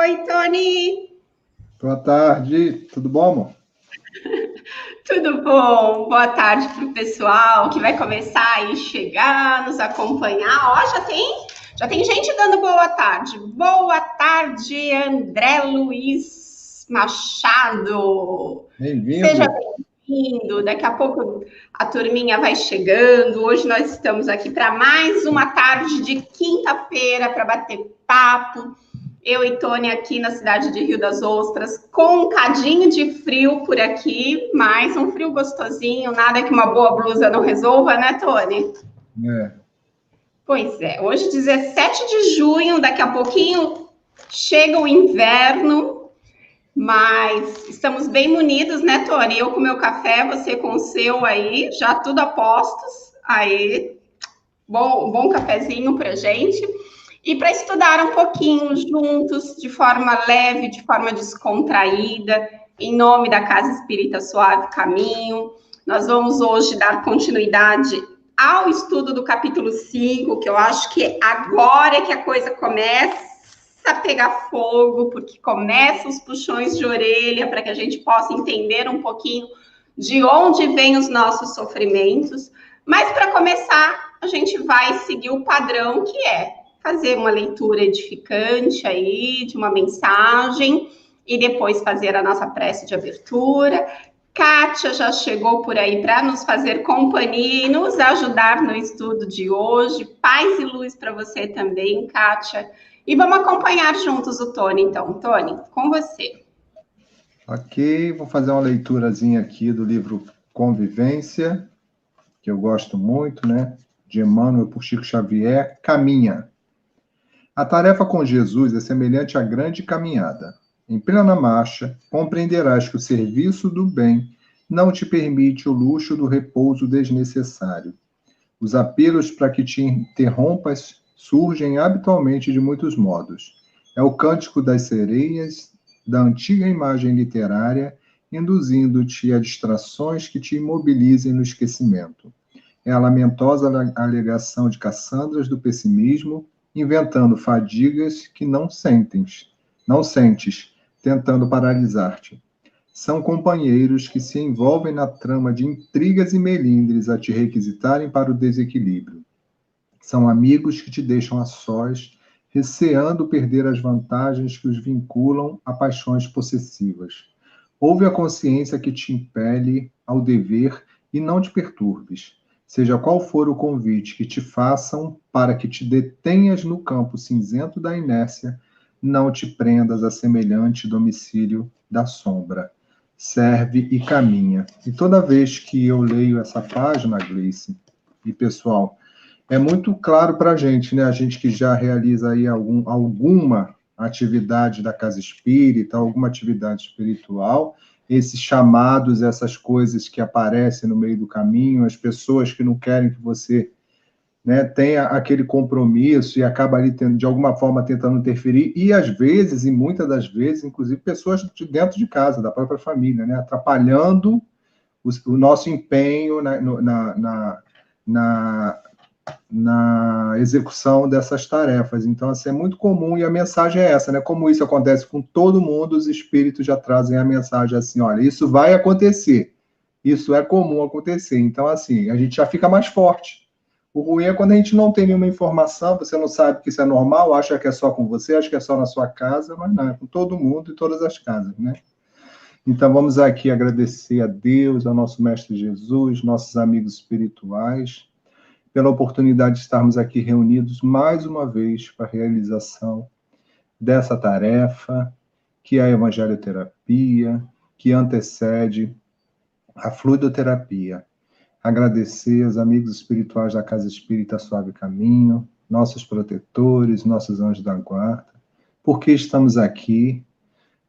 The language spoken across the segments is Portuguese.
Oi, Tony. Boa tarde, tudo bom, amor? Tudo bom? Boa tarde para o pessoal que vai começar aí chegar, nos acompanhar. Ó, já tem gente dando boa tarde. Boa tarde, André Luiz Machado. Seja Bem-vindo. bem-vindo. Daqui a pouco a turminha vai chegando. Hoje nós estamos aqui para mais uma tarde de quinta-feira para bater papo. Eu e Tony aqui na cidade de Rio das Ostras, com um cadinho de frio por aqui, mas um frio gostosinho, nada que uma boa blusa não resolva, né, Tony? É, Pois é, hoje 17 de junho, daqui a pouquinho chega o inverno, mas estamos bem munidos, né, Tony? Eu com meu café, você com o seu aí, já tudo a postos. Aí, bom cafezinho pra gente. E para estudar um pouquinho juntos, de forma leve, de forma descontraída, em nome da Casa Espírita Suave Caminho. Nós vamos hoje dar continuidade ao estudo do capítulo 5, que eu acho que agora é que a coisa começa a pegar fogo, porque começam os puxões de orelha para que a gente possa entender um pouquinho de onde vêm os nossos sofrimentos. Mas para começar, a gente vai seguir o padrão que é fazer uma leitura edificante aí de uma mensagem e depois fazer a nossa prece de abertura. Kátia já chegou por aí para nos fazer companhia e nos ajudar no estudo de hoje. Paz e luz para você também, Kátia. E vamos acompanhar juntos o Tony, então. Tony, com você. ok, vou fazer uma leiturazinha aqui do livro Convivência, que eu gosto muito, né? De Emmanuel por Chico Xavier, Caminha. A tarefa com Jesus é semelhante à grande caminhada. Em plena marcha, compreenderás que o serviço do bem não te permite o luxo do repouso desnecessário. Os apelos para que te interrompas surgem habitualmente de muitos modos. É o cântico das sereias, da antiga imagem literária, induzindo-te a distrações que te imobilizem no esquecimento. É a lamentosa alegação de Cassandras do pessimismo, inventando fadigas que não sentes, tentando paralisar-te. São companheiros que se envolvem na trama de intrigas e melindres a te requisitarem para o desequilíbrio. São amigos que te deixam a sós, receando perder as vantagens que os vinculam a paixões possessivas. Ouve a consciência que te impele ao dever e não te perturbes. Seja qual for o convite que te façam para que te detenhas no campo cinzento da inércia, não te prendas a semelhante domicílio da sombra. Serve e caminha. E toda vez que eu leio essa página, Gleice, e pessoal, é muito claro para a gente, né? A gente que já realiza aí alguma atividade da casa espírita, alguma atividade espiritual, esses chamados, essas coisas que aparecem no meio do caminho, as pessoas que não querem que você, né, tenha aquele compromisso e acaba ali de alguma forma tentando interferir, e às vezes, e muitas das vezes, inclusive pessoas de dentro de casa, da própria família, né, atrapalhando o nosso empenho na execução dessas tarefas. Então, assim, é muito comum, e a mensagem é essa, né? Como isso acontece com todo mundo, os espíritos já trazem a mensagem assim, olha, isso vai acontecer, isso é comum acontecer. Então, assim, a gente já fica mais forte. O ruim é quando a gente não tem nenhuma informação, você não sabe que isso é normal, acha que é só com você, acha que é só na sua casa, mas não, é com todo mundo e todas as casas, né? Então, vamos aqui agradecer a Deus, ao nosso Mestre Jesus, nossos amigos espirituais, pela oportunidade de estarmos aqui reunidos mais uma vez para a realização dessa tarefa, que é a evangelioterapia, que antecede a fluidoterapia. Agradecer aos amigos espirituais da Casa Espírita Suave Caminho, nossos protetores, nossos anjos da guarda, porque estamos aqui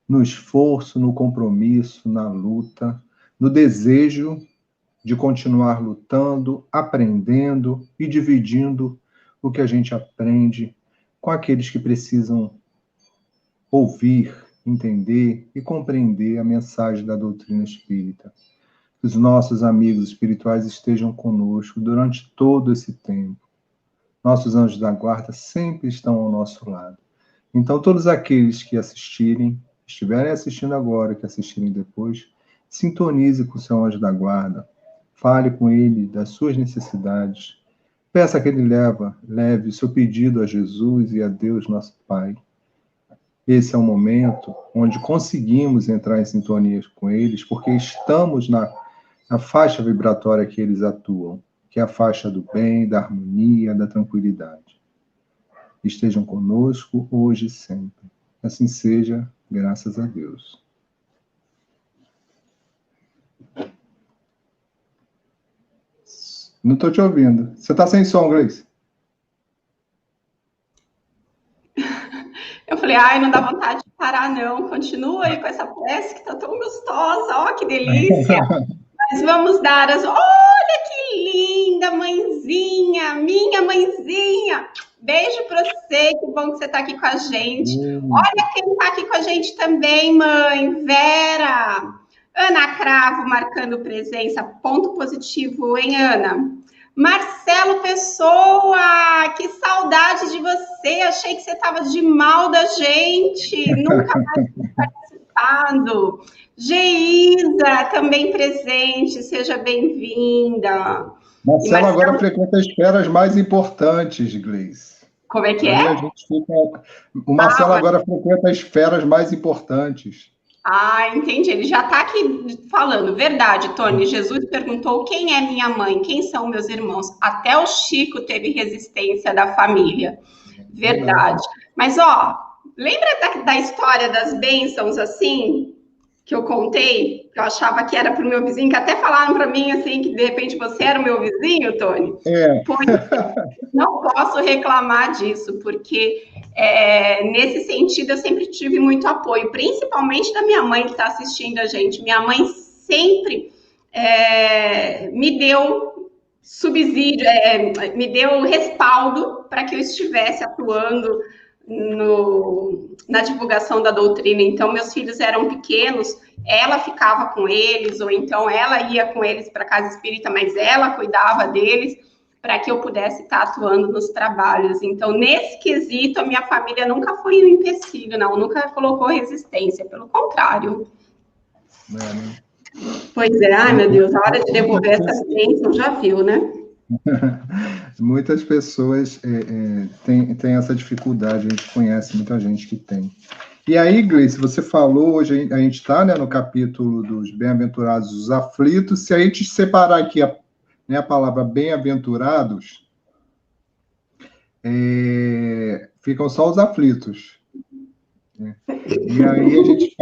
no esforço, no compromisso, na luta, no desejo de continuar lutando, aprendendo e dividindo o que a gente aprende com aqueles que precisam ouvir, entender e compreender a mensagem da doutrina espírita. Que os nossos amigos espirituais estejam conosco durante todo esse tempo. Nossos anjos da guarda sempre estão ao nosso lado. Então, todos aqueles que assistirem, estiverem assistindo agora, que assistirem depois, sintonize com o seu anjo da guarda, fale com ele das suas necessidades, peça que ele leve o seu pedido a Jesus e a Deus, nosso Pai. Esse é o momento onde conseguimos entrar em sintonia com eles, porque estamos na faixa vibratória que eles atuam, que é a faixa do bem, da harmonia, da tranquilidade. Estejam conosco hoje e sempre. Assim seja, graças a Deus. Não estou te ouvindo. Você está sem som, Gleice? Eu falei, ai, não dá vontade de parar, não. Continua aí com essa prece que tá tão gostosa. Ó, que delícia. Mas vamos dar as... Olha que linda, mãezinha, minha mãezinha. Beijo para você, que bom que você está aqui com a gente. Olha quem está aqui com a gente também, mãe, Vera. Ana Cravo marcando presença, ponto positivo, hein, Ana? Marcelo Pessoa, que saudade de você. Achei que você estava de mal da gente. Nunca mais participado. Geisa, também presente. Seja bem-vinda. Marcelo agora frequenta as esferas mais importantes, Gleice. Como é que é? O Marcelo agora frequenta as esferas mais importantes. Ah, entendi. Ele já está aqui falando. Verdade, Tony. Jesus perguntou quem é minha mãe, quem são meus irmãos. Até o Chico teve resistência da família. Verdade. Mas, ó, lembra da história das bênçãos, assim, que eu contei? Que eu achava que era para o meu vizinho, que até falaram para mim, assim, que de repente você era o meu vizinho, Tony? É. Pois, não posso reclamar disso, porque... nesse sentido, eu sempre tive muito apoio, principalmente da minha mãe que está assistindo a gente. Minha mãe sempre me deu subsídio, me deu respaldo para que eu estivesse atuando na divulgação da doutrina. Então, meus filhos eram pequenos, ela ficava com eles, ou então ela ia com eles para a casa espírita, mas ela cuidava deles, para que eu pudesse estar atuando nos trabalhos. Então, nesse quesito, a minha família nunca foi um empecilho, não, nunca colocou resistência, pelo contrário. Pois é, ai meu Deus, a hora de devolver essa bênção já viu, né? Muitas pessoas têm essa dificuldade, a gente conhece muita gente que tem. E aí, Gleice, você falou, hoje a gente está, né, no capítulo dos bem-aventurados, os aflitos. Se a gente separar aqui a palavra bem-aventurados, ficam só os aflitos. Né? E aí a gente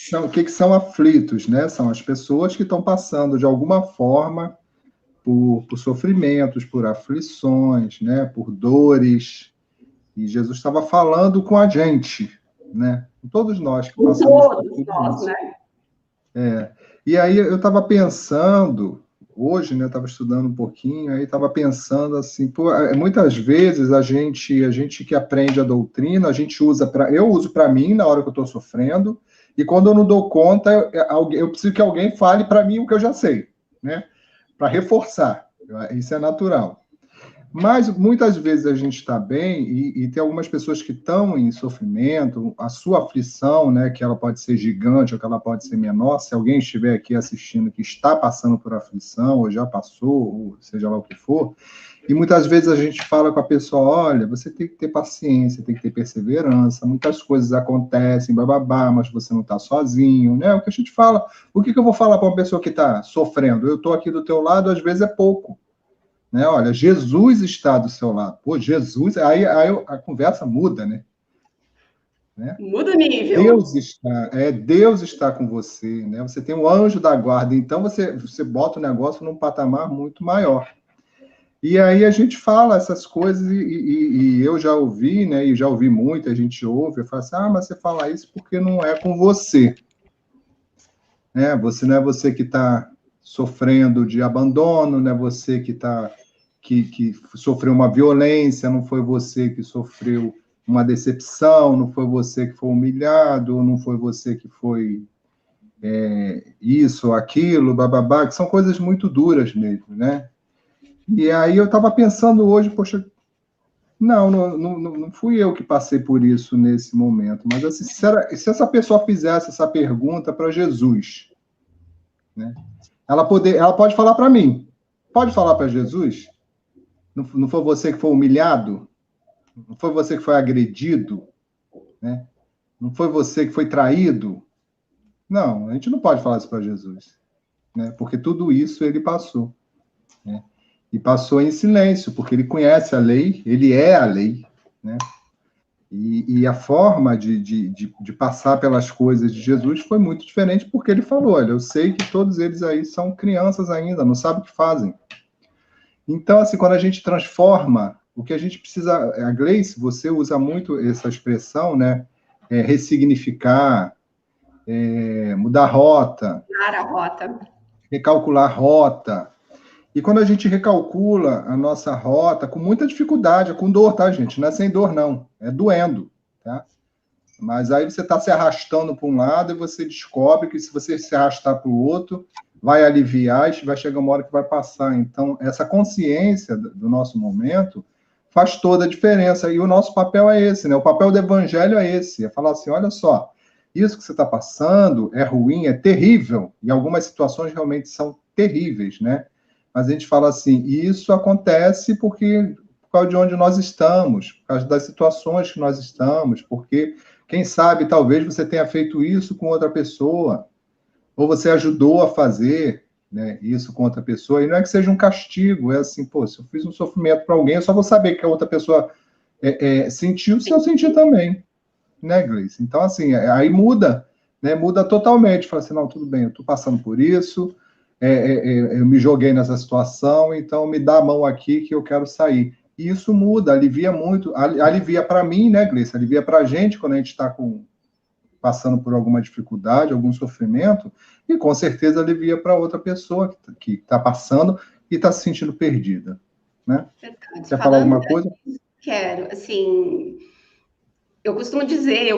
fala o que são aflitos, né? São as pessoas que estão passando, de alguma forma, por sofrimentos, por aflições, né? Por dores. E Jesus estava falando com a gente, né? Todos nós que passamos por tudo isso. Né? E aí eu estava pensando... Hoje, né, eu estava estudando um pouquinho, aí estava pensando assim, muitas vezes a gente que aprende a doutrina, a gente usa eu uso para mim na hora que eu estou sofrendo, e quando eu não dou conta, eu preciso que alguém fale para mim o que eu já sei, né, para reforçar, isso é natural. Mas muitas vezes a gente está bem e tem algumas pessoas que estão em sofrimento, a sua aflição, né, que ela pode ser gigante ou que ela pode ser menor, se alguém estiver aqui assistindo que está passando por aflição ou já passou, ou seja lá o que for, e muitas vezes a gente fala com a pessoa, olha, você tem que ter paciência, tem que ter perseverança, muitas coisas acontecem, bababá, mas você não está sozinho, né? O que a gente fala, o que eu vou falar para uma pessoa que está sofrendo? Eu estou aqui do teu lado, às vezes é pouco. Né? Olha, Jesus está do seu lado. Pô, Jesus... Aí a conversa muda, né? Muda o nível. Deus está com você, né? Você tem o anjo da guarda, então você bota o negócio num patamar muito maior. E aí a gente fala essas coisas e eu já ouvi, né? E já ouvi muito, a gente ouve, eu falo assim, mas você fala isso porque não é com você. Né? Você não é você que está sofrendo de abandono, não é você que sofreu uma violência, não foi você que sofreu uma decepção, não foi você que foi humilhado, não foi você que foi isso ou aquilo, bababá, que são coisas muito duras mesmo, né? E aí eu estava pensando hoje, poxa, Não fui eu que passei por isso nesse momento, mas assim, se essa pessoa fizesse essa pergunta para Jesus, né? Ela pode falar para mim, pode falar para Jesus? Não foi você que foi humilhado? Não foi você que foi agredido? Né? Não foi você que foi traído? Não, a gente não pode falar isso para Jesus, né? Porque tudo isso ele passou, né? E passou em silêncio, porque ele conhece a lei, ele é a lei, né? E a forma de passar pelas coisas de Jesus foi muito diferente, porque ele falou, olha, eu sei que todos eles aí são crianças ainda, não sabem o que fazem. Então, assim, quando a gente transforma, o que a gente precisa... A Gleice, você usa muito essa expressão, né? Ressignificar, mudar rota, Mudar a rota. recalcular rota. E quando a gente recalcula a nossa rota, com muita dificuldade, é com dor, tá, gente? Não é sem dor, não. É doendo, tá? Mas aí você está se arrastando para um lado e você descobre que se você se arrastar para o outro, vai aliviar e vai chegar uma hora que vai passar. Então, essa consciência do nosso momento faz toda a diferença. E o nosso papel é esse, né? O papel do evangelho é esse. É falar assim, olha só, isso que você está passando é ruim, é terrível. E algumas situações realmente são terríveis, né? Mas a gente fala assim, isso acontece por causa de onde nós estamos, por causa das situações que nós estamos, porque, quem sabe, talvez você tenha feito isso com outra pessoa, ou você ajudou a fazer, né, isso com outra pessoa, e não é que seja um castigo, é assim, pô, se eu fiz um sofrimento para alguém, eu só vou saber que a outra pessoa sentiu se eu sentir também, né, Gleice? Então, assim, aí muda, né, muda totalmente, fala assim, não, tudo bem, eu estou passando por isso, eu me joguei nessa situação, então me dá a mão aqui que eu quero sair. E isso muda, alivia muito, alivia para mim, né, Gleice? Alivia para a gente quando a gente está passando por alguma dificuldade, algum sofrimento, e com certeza alivia para outra pessoa que está passando e está se sentindo perdida, né? Verdade. Quer falar alguma coisa? Quero, assim, eu costumo dizer,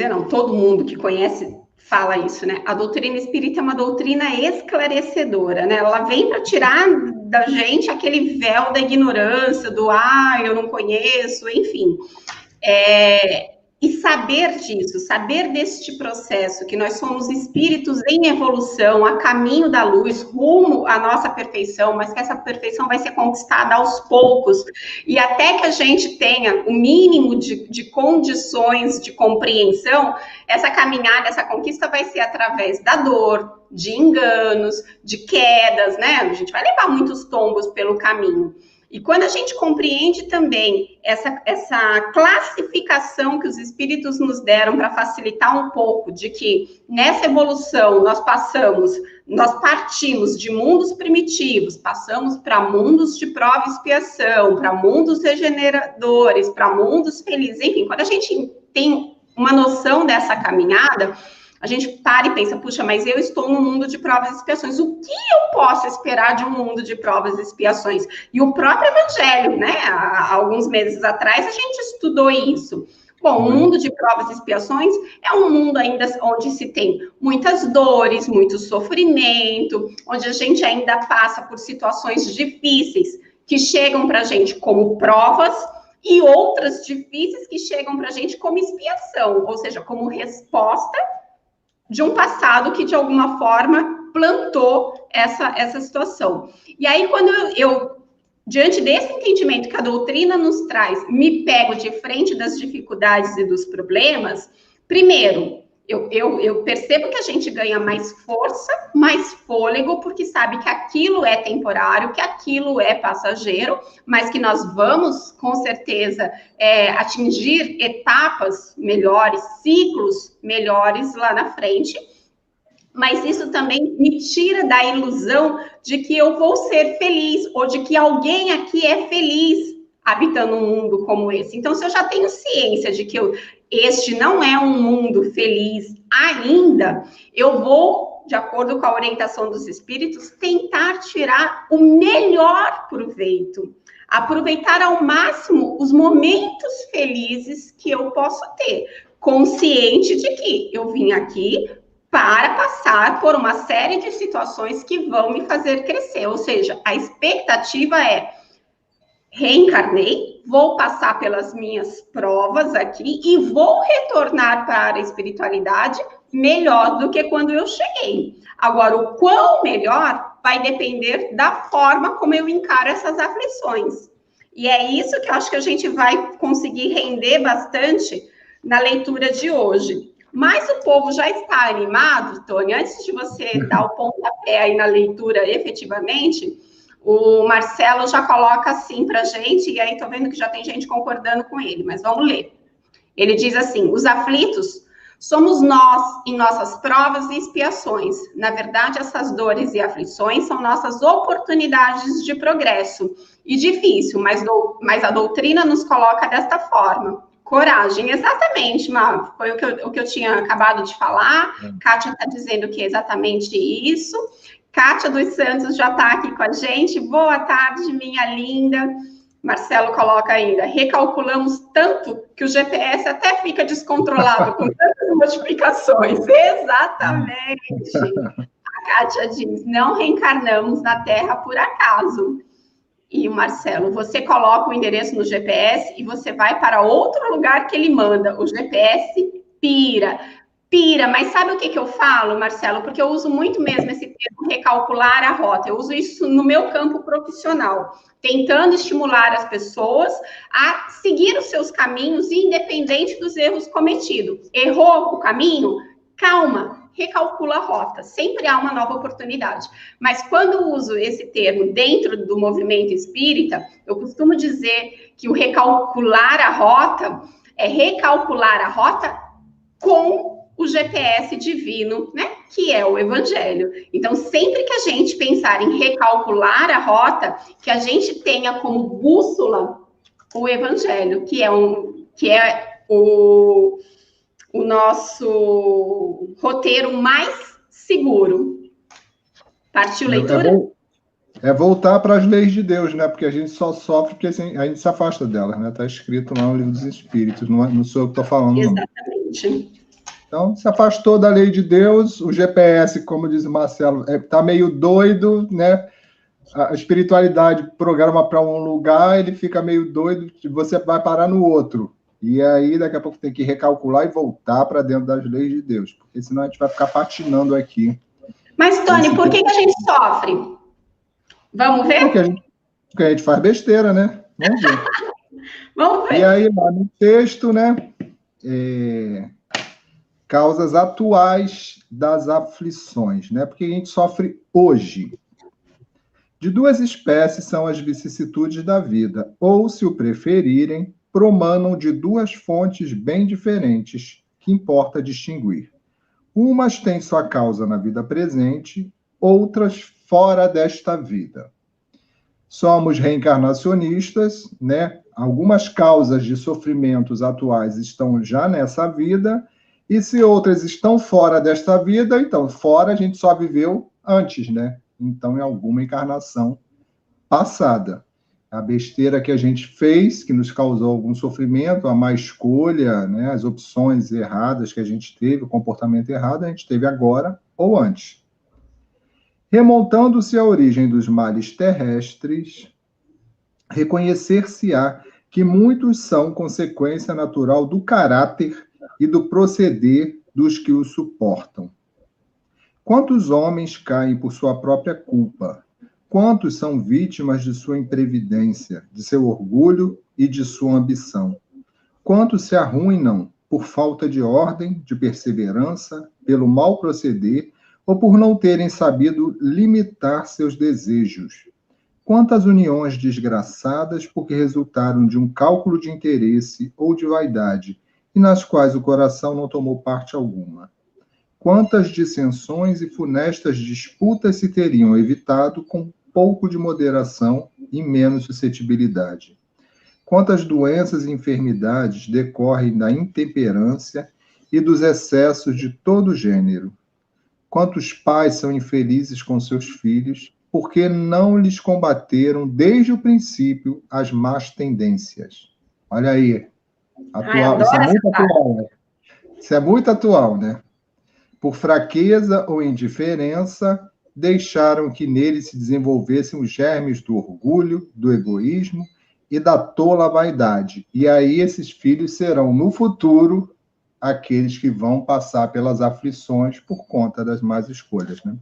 não, todo mundo que conhece fala isso, né? A doutrina espírita é uma doutrina esclarecedora, né? Ela vem para tirar da gente aquele véu da ignorância, do eu não conheço, enfim. E saber disso, saber deste processo, que nós somos espíritos em evolução, a caminho da luz, rumo à nossa perfeição, mas que essa perfeição vai ser conquistada aos poucos, e até que a gente tenha o mínimo de condições de compreensão, essa caminhada, essa conquista vai ser através da dor, de enganos, de quedas, né? A gente vai levar muitos tombos pelo caminho. E quando a gente compreende também essa classificação que os espíritos nos deram para facilitar um pouco de que nessa evolução nós partimos de mundos primitivos, passamos para mundos de prova e expiação, para mundos regeneradores, para mundos felizes, enfim, quando a gente tem uma noção dessa caminhada, a gente para e pensa, puxa, mas eu estou no mundo de provas e expiações. O que eu posso esperar de um mundo de provas e expiações? E o próprio Evangelho, né? Há alguns meses atrás a gente estudou isso. Bom, o mundo de provas e expiações é um mundo ainda onde se tem muitas dores, muito sofrimento, onde a gente ainda passa por situações difíceis que chegam para a gente como provas e outras difíceis que chegam para a gente como expiação, ou seja, como resposta de um passado que, de alguma forma, plantou essa situação. E aí, quando eu, diante desse entendimento que a doutrina nos traz, me pego de frente das dificuldades e dos problemas, primeiro, eu percebo que a gente ganha mais força, mais fôlego, porque sabe que aquilo é temporário, que aquilo é passageiro, mas que nós vamos, com certeza, atingir etapas melhores, ciclos melhores lá na frente. Mas isso também me tira da ilusão de que eu vou ser feliz, ou de que alguém aqui é feliz habitando um mundo como esse. Então, se eu já tenho ciência de que este não é um mundo feliz ainda, eu vou, de acordo com a orientação dos espíritos, tentar tirar o melhor proveito, aproveitar ao máximo os momentos felizes que eu posso ter, consciente de que eu vim aqui para passar por uma série de situações que vão me fazer crescer, ou seja, a expectativa é reencarnei, vou passar pelas minhas provas aqui e vou retornar para a espiritualidade melhor do que quando eu cheguei. Agora, o quão melhor vai depender da forma como eu encaro essas aflições. E é isso que eu acho que a gente vai conseguir render bastante na leitura de hoje. Mas o povo já está animado, Tony, antes de você dar o pontapé aí na leitura efetivamente, o Marcelo já coloca assim para a gente, e aí estou vendo que já tem gente concordando com ele, mas vamos ler. Ele diz assim: os aflitos somos nós em nossas provas e expiações. Na verdade, essas dores e aflições são nossas oportunidades de progresso. E difícil, mas a doutrina nos coloca desta forma. Coragem, exatamente, Mar, foi o que eu tinha acabado de falar. Kátia está dizendo que é exatamente isso. Kátia dos Santos já está aqui com a gente. Boa tarde, minha linda. Marcelo coloca ainda, recalculamos tanto que o GPS até fica descontrolado com tantas modificações. Exatamente. A Kátia diz, não reencarnamos na Terra por acaso. E o Marcelo, você coloca o endereço no GPS e você vai para outro lugar que ele manda. O GPS pira. Pira, mas sabe o que eu falo, Marcelo? Porque eu uso muito mesmo esse termo recalcular a rota. Eu uso isso no meu campo profissional, tentando estimular as pessoas a seguir os seus caminhos, independente dos erros cometidos. Errou o caminho? Calma, recalcula a rota. Sempre há uma nova oportunidade. Mas quando uso esse termo dentro do movimento espírita, eu costumo dizer que o recalcular a rota é recalcular a rota com o GPS divino, né, que é o Evangelho. Então, sempre que a gente pensar em recalcular a rota, que a gente tenha como bússola o Evangelho, que é o nosso roteiro mais seguro. Partiu leitura? É voltar para as leis de Deus, né? Porque a gente só sofre porque a gente se afasta delas, né? Está escrito lá no Livro dos Espíritos, não sou eu que estou falando, não. Exatamente. Então, se afastou da lei de Deus, o GPS, como diz o Marcelo, está meio doido, né? A espiritualidade programa para um lugar, ele fica meio doido, você vai parar no outro. E aí, daqui a pouco, tem que recalcular e voltar para dentro das leis de Deus, porque senão a gente vai ficar patinando aqui. Mas, Tony, por que a gente sofre? Vamos ver? Porque a gente faz besteira, né? Vamos ver. Vamos ver. E aí, lá no texto, né? Causas atuais das aflições, né? Porque a gente sofre hoje. De duas espécies são as vicissitudes da vida, ou, se o preferirem, promanam de duas fontes bem diferentes, que importa distinguir. Umas têm sua causa na vida presente, outras fora desta vida. Somos reencarnacionistas, né? Algumas causas de sofrimentos atuais estão já nessa vida, e se outras estão fora desta vida, então, fora a gente só viveu antes, né? Então, em alguma encarnação passada. A besteira que a gente fez, que nos causou algum sofrimento, a má escolha, né? As opções erradas que a gente teve, o comportamento errado, a gente teve agora ou antes. Remontando-se à origem dos males terrestres, reconhecer-se-á que muitos são consequência natural do caráter e do proceder dos que o suportam. Quantos homens caem por sua própria culpa? Quantos são vítimas de sua imprevidência, de seu orgulho e de sua ambição? Quantos se arruinam por falta de ordem, de perseverança, pelo mau proceder ou por não terem sabido limitar seus desejos? Quantas uniões desgraçadas porque resultaram de um cálculo de interesse ou de vaidade, e nas quais o coração não tomou parte alguma? Quantas dissensões e funestas disputas se teriam evitado com pouco de moderação e menos suscetibilidade? Quantas doenças e enfermidades decorrem da intemperância e dos excessos de todo gênero? Quantos pais são infelizes com seus filhos porque não lhes combateram desde o princípio as más tendências? Olha aí, atual. Isso é muito atual, né? Isso é muito atual, né? Por fraqueza ou indiferença, deixaram que nele se desenvolvessem os germes do orgulho, do egoísmo e da tola vaidade. E aí esses filhos serão, no futuro, aqueles que vão passar pelas aflições por conta das más escolhas, né?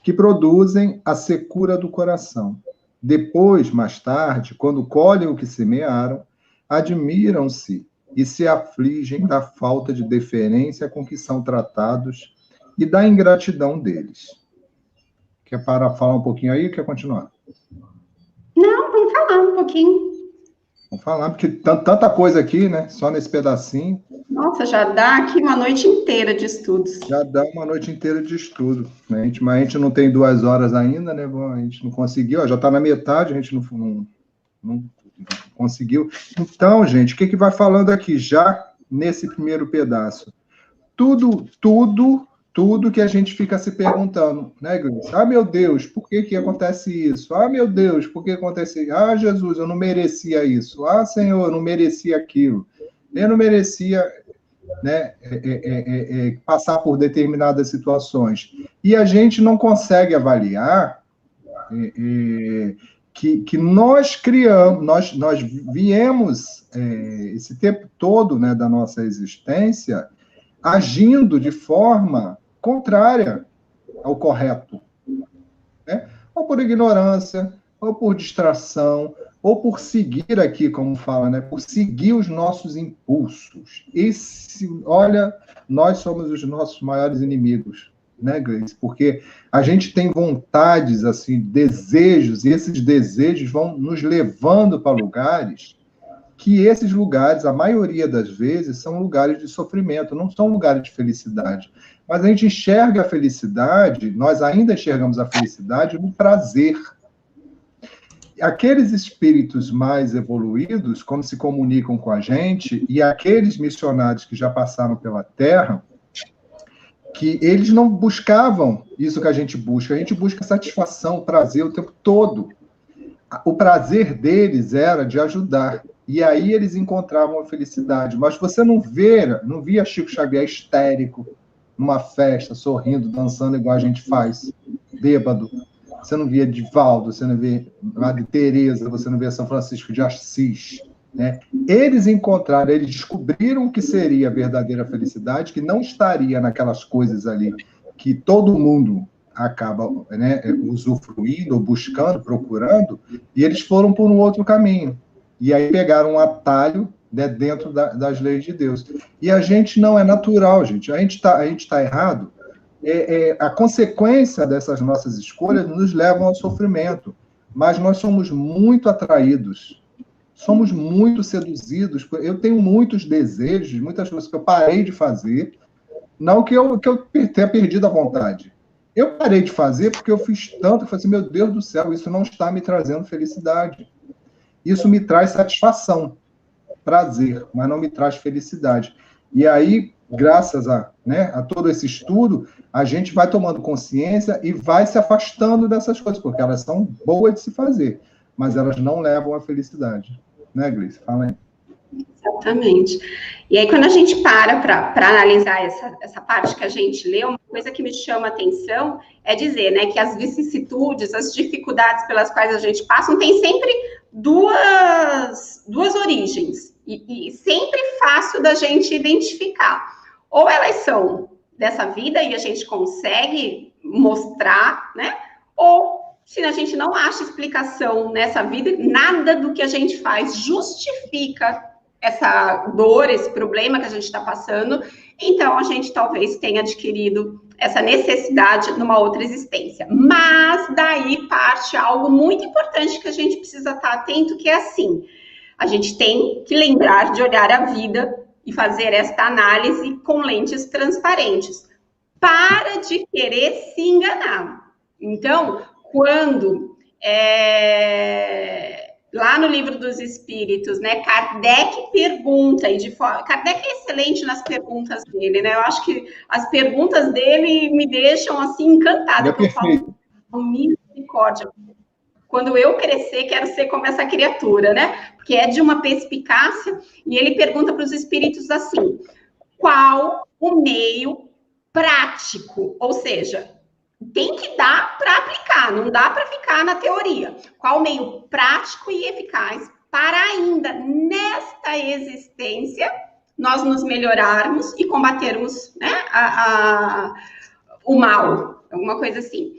Que produzem a secura do coração. Depois, mais tarde, quando colhem o que semearam, admiram-se e se afligem da falta de deferência com que são tratados e da ingratidão deles. Quer parar falar um pouquinho aí ou quer continuar? Não, vamos falar um pouquinho. Vamos falar, porque tanta coisa aqui, né? Só nesse pedacinho. Nossa, já dá aqui uma noite inteira de estudos. Já dá uma noite inteira de estudo, né? Mas a gente não tem 2 horas ainda, né? Bom, a gente não conseguiu, ó, já está na metade, a gente não conseguiu. Então, gente, o que vai falando aqui já nesse primeiro pedaço? Tudo que a gente fica se perguntando, né, Gleice? Ah, meu Deus, por que acontece isso? Ah, meu Deus, por que acontece isso? Ah, Jesus, eu não merecia isso. Ah, Senhor, eu não merecia aquilo. Eu não merecia, né, passar por determinadas situações. E a gente não consegue avaliar que nós criamos, nós viemos esse tempo todo, né, da nossa existência agindo de forma contrária ao correto, né? Ou por ignorância, ou por distração, ou por seguir aqui, como fala, né? Por seguir os nossos impulsos. Olha, nós somos os nossos maiores inimigos, né, Gleice? Porque a gente tem vontades, assim, desejos, e esses desejos vão nos levando para lugares que esses lugares, a maioria das vezes, são lugares de sofrimento, não são lugares de felicidade. Mas a gente enxerga a felicidade, nós ainda enxergamos a felicidade no prazer. Aqueles espíritos mais evoluídos, quando se comunicam com a gente, e aqueles missionários que já passaram pela Terra, que eles não buscavam isso que a gente busca satisfação, prazer o tempo todo. O prazer deles era de ajudar. E aí eles encontravam a felicidade. Mas você não via Chico Xavier histérico, numa festa, sorrindo, dançando igual a gente faz, bêbado. Você não via Divaldo, você não via Madre Teresa, você não via São Francisco de Assis, né? Eles descobriram o que seria a verdadeira felicidade, que não estaria naquelas coisas ali que todo mundo acaba, né, usufruindo, ou buscando, procurando, e eles foram por um outro caminho. E aí pegaram um atalho, né, dentro das leis de Deus. E a gente não é natural, gente. A gente tá errado. A consequência dessas nossas escolhas nos levam ao sofrimento. Mas nós somos muito atraídos, somos muito seduzidos. Eu tenho muitos desejos, muitas coisas que eu parei de fazer, não que eu tenha perdido a vontade. Eu parei de fazer porque eu fiz tanto, eu falei assim, meu Deus do céu, isso não está me trazendo felicidade. Isso me traz satisfação, prazer, mas não me traz felicidade. E aí, graças a todo esse estudo, a gente vai tomando consciência e vai se afastando dessas coisas, porque elas são boas de se fazer, mas elas não levam à felicidade. Né, Gleice? Fala aí. Exatamente. E aí, quando a gente para analisar essa parte que a gente leu, uma coisa que me chama a atenção é dizer, né, que as vicissitudes, as dificuldades pelas quais a gente passa, tem sempre duas origens, e sempre fácil da gente identificar. Ou elas são dessa vida e a gente consegue mostrar, né? Ou se a gente não acha explicação nessa vida, nada do que a gente faz justifica essa dor, esse problema que a gente está passando, então a gente talvez tenha adquirido essa necessidade numa outra existência. Mas daí parte algo muito importante que a gente precisa estar atento, que é assim, a gente tem que lembrar de olhar a vida e fazer esta análise com lentes transparentes. Para de querer se enganar. Então, quando lá no Livro dos Espíritos, né, Kardec pergunta, Kardec é excelente nas perguntas dele, né? Eu acho que as perguntas dele me deixam assim encantada. É perfeito. Eu falo, misericórdia. Quando eu crescer, quero ser como essa criatura, né? Porque é de uma perspicácia, e ele pergunta para os espíritos assim: qual o meio prático? Ou seja, tem que dar para aplicar, não dá para ficar na teoria. Qual o meio prático e eficaz para ainda nesta existência nós nos melhorarmos e combatermos, né, o mal, alguma coisa assim.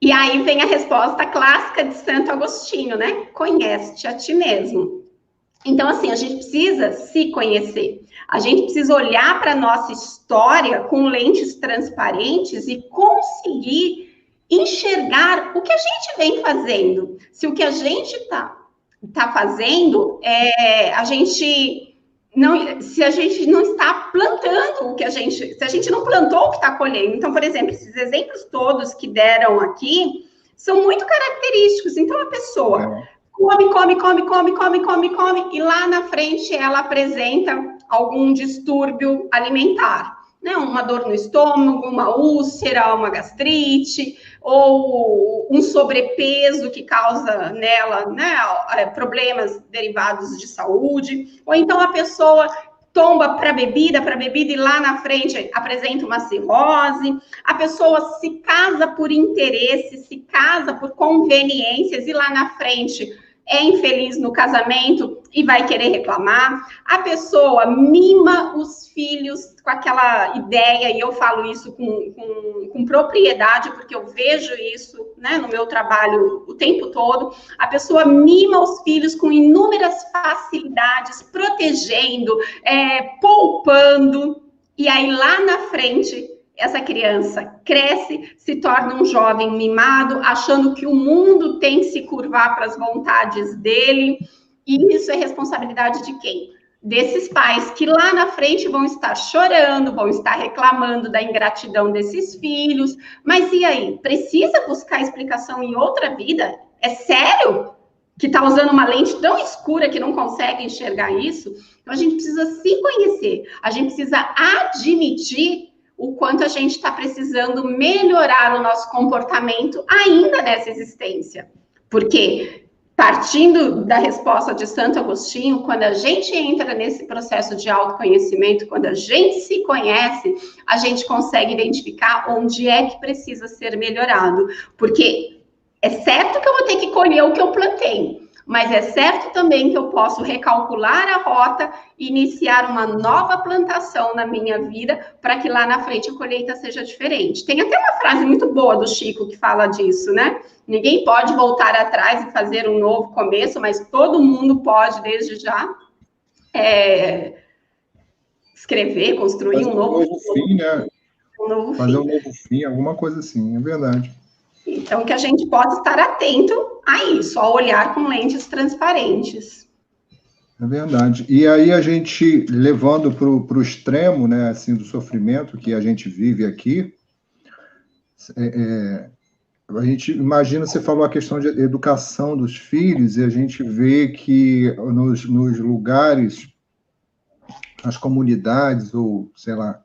E aí vem a resposta clássica de Santo Agostinho, né? Conhece-te a ti mesmo. Então, assim, a gente precisa se conhecer. A gente precisa olhar para a nossa história com lentes transparentes e conseguir enxergar o que a gente vem fazendo. Se o que a gente tá fazendo, se a gente não está plantando se a gente não plantou o que está colhendo. Então, por exemplo, esses exemplos todos que deram aqui são muito característicos. Então, a pessoa come, e lá na frente ela apresenta algum distúrbio alimentar, né? Uma dor no estômago, uma úlcera, uma gastrite, ou um sobrepeso que causa nela, né, problemas derivados de saúde, ou então a pessoa tomba para bebida e lá na frente apresenta uma cirrose, a pessoa se casa por interesse, se casa por conveniências e lá na frente é infeliz no casamento e vai querer reclamar, a pessoa mima os filhos com aquela ideia, e eu falo isso com propriedade, porque eu vejo isso, né, no meu trabalho o tempo todo, a pessoa mima os filhos com inúmeras facilidades, protegendo, poupando, e aí lá na frente essa criança cresce, se torna um jovem mimado, achando que o mundo tem que se curvar para as vontades dele, e isso é responsabilidade de quem? Desses pais que lá na frente vão estar chorando, vão estar reclamando da ingratidão desses filhos, mas e aí? Precisa buscar explicação em outra vida? É sério que está usando uma lente tão escura que não consegue enxergar isso? Então a gente precisa se conhecer, a gente precisa admitir o quanto a gente está precisando melhorar o nosso comportamento ainda nessa existência. Porque, partindo da resposta de Santo Agostinho, quando a gente entra nesse processo de autoconhecimento, quando a gente se conhece, a gente consegue identificar onde é que precisa ser melhorado. Porque é certo que eu vou ter que colher o que eu plantei, mas é certo também que eu posso recalcular a rota e iniciar uma nova plantação na minha vida para que lá na frente a colheita seja diferente. Tem até uma frase muito boa do Chico que fala disso, né? Ninguém pode voltar atrás e fazer um novo começo, mas todo mundo pode, desde já, escrever, construir um novo fim, né? Fazer um novo fim, alguma coisa assim, é verdade. Então, que a gente possa estar atento a isso, a olhar com lentes transparentes. É verdade. E aí a gente, levando para o extremo, né, assim, do sofrimento que a gente vive aqui, a gente imagina, você falou a questão de educação dos filhos, e a gente vê que nos lugares, nas comunidades, ou sei lá,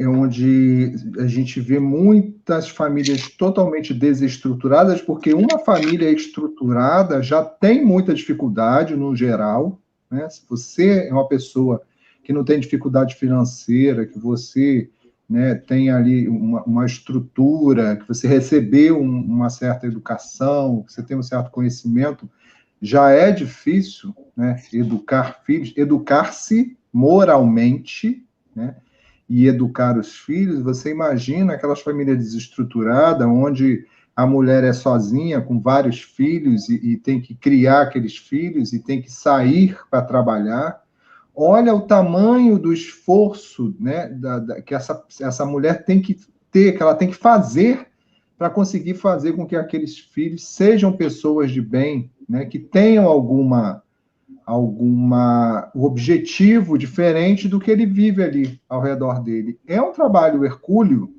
onde a gente vê muitas famílias totalmente desestruturadas, porque uma família estruturada já tem muita dificuldade no geral, né? Se você é uma pessoa que não tem dificuldade financeira, que você, né, tem ali uma estrutura, que você recebeu uma certa educação, que você tem um certo conhecimento, já é difícil, né, educar filhos, educar-se moralmente, né, e educar os filhos. Você imagina aquelas famílias desestruturadas, onde a mulher é sozinha, com vários filhos, e tem que criar aqueles filhos, e tem que sair para trabalhar. Olha o tamanho do esforço, né, que essa mulher tem que ter, que ela tem que fazer para conseguir fazer com que aqueles filhos sejam pessoas de bem, né, que tenham algum objetivo diferente do que ele vive ali ao redor dele. É um trabalho hercúleo,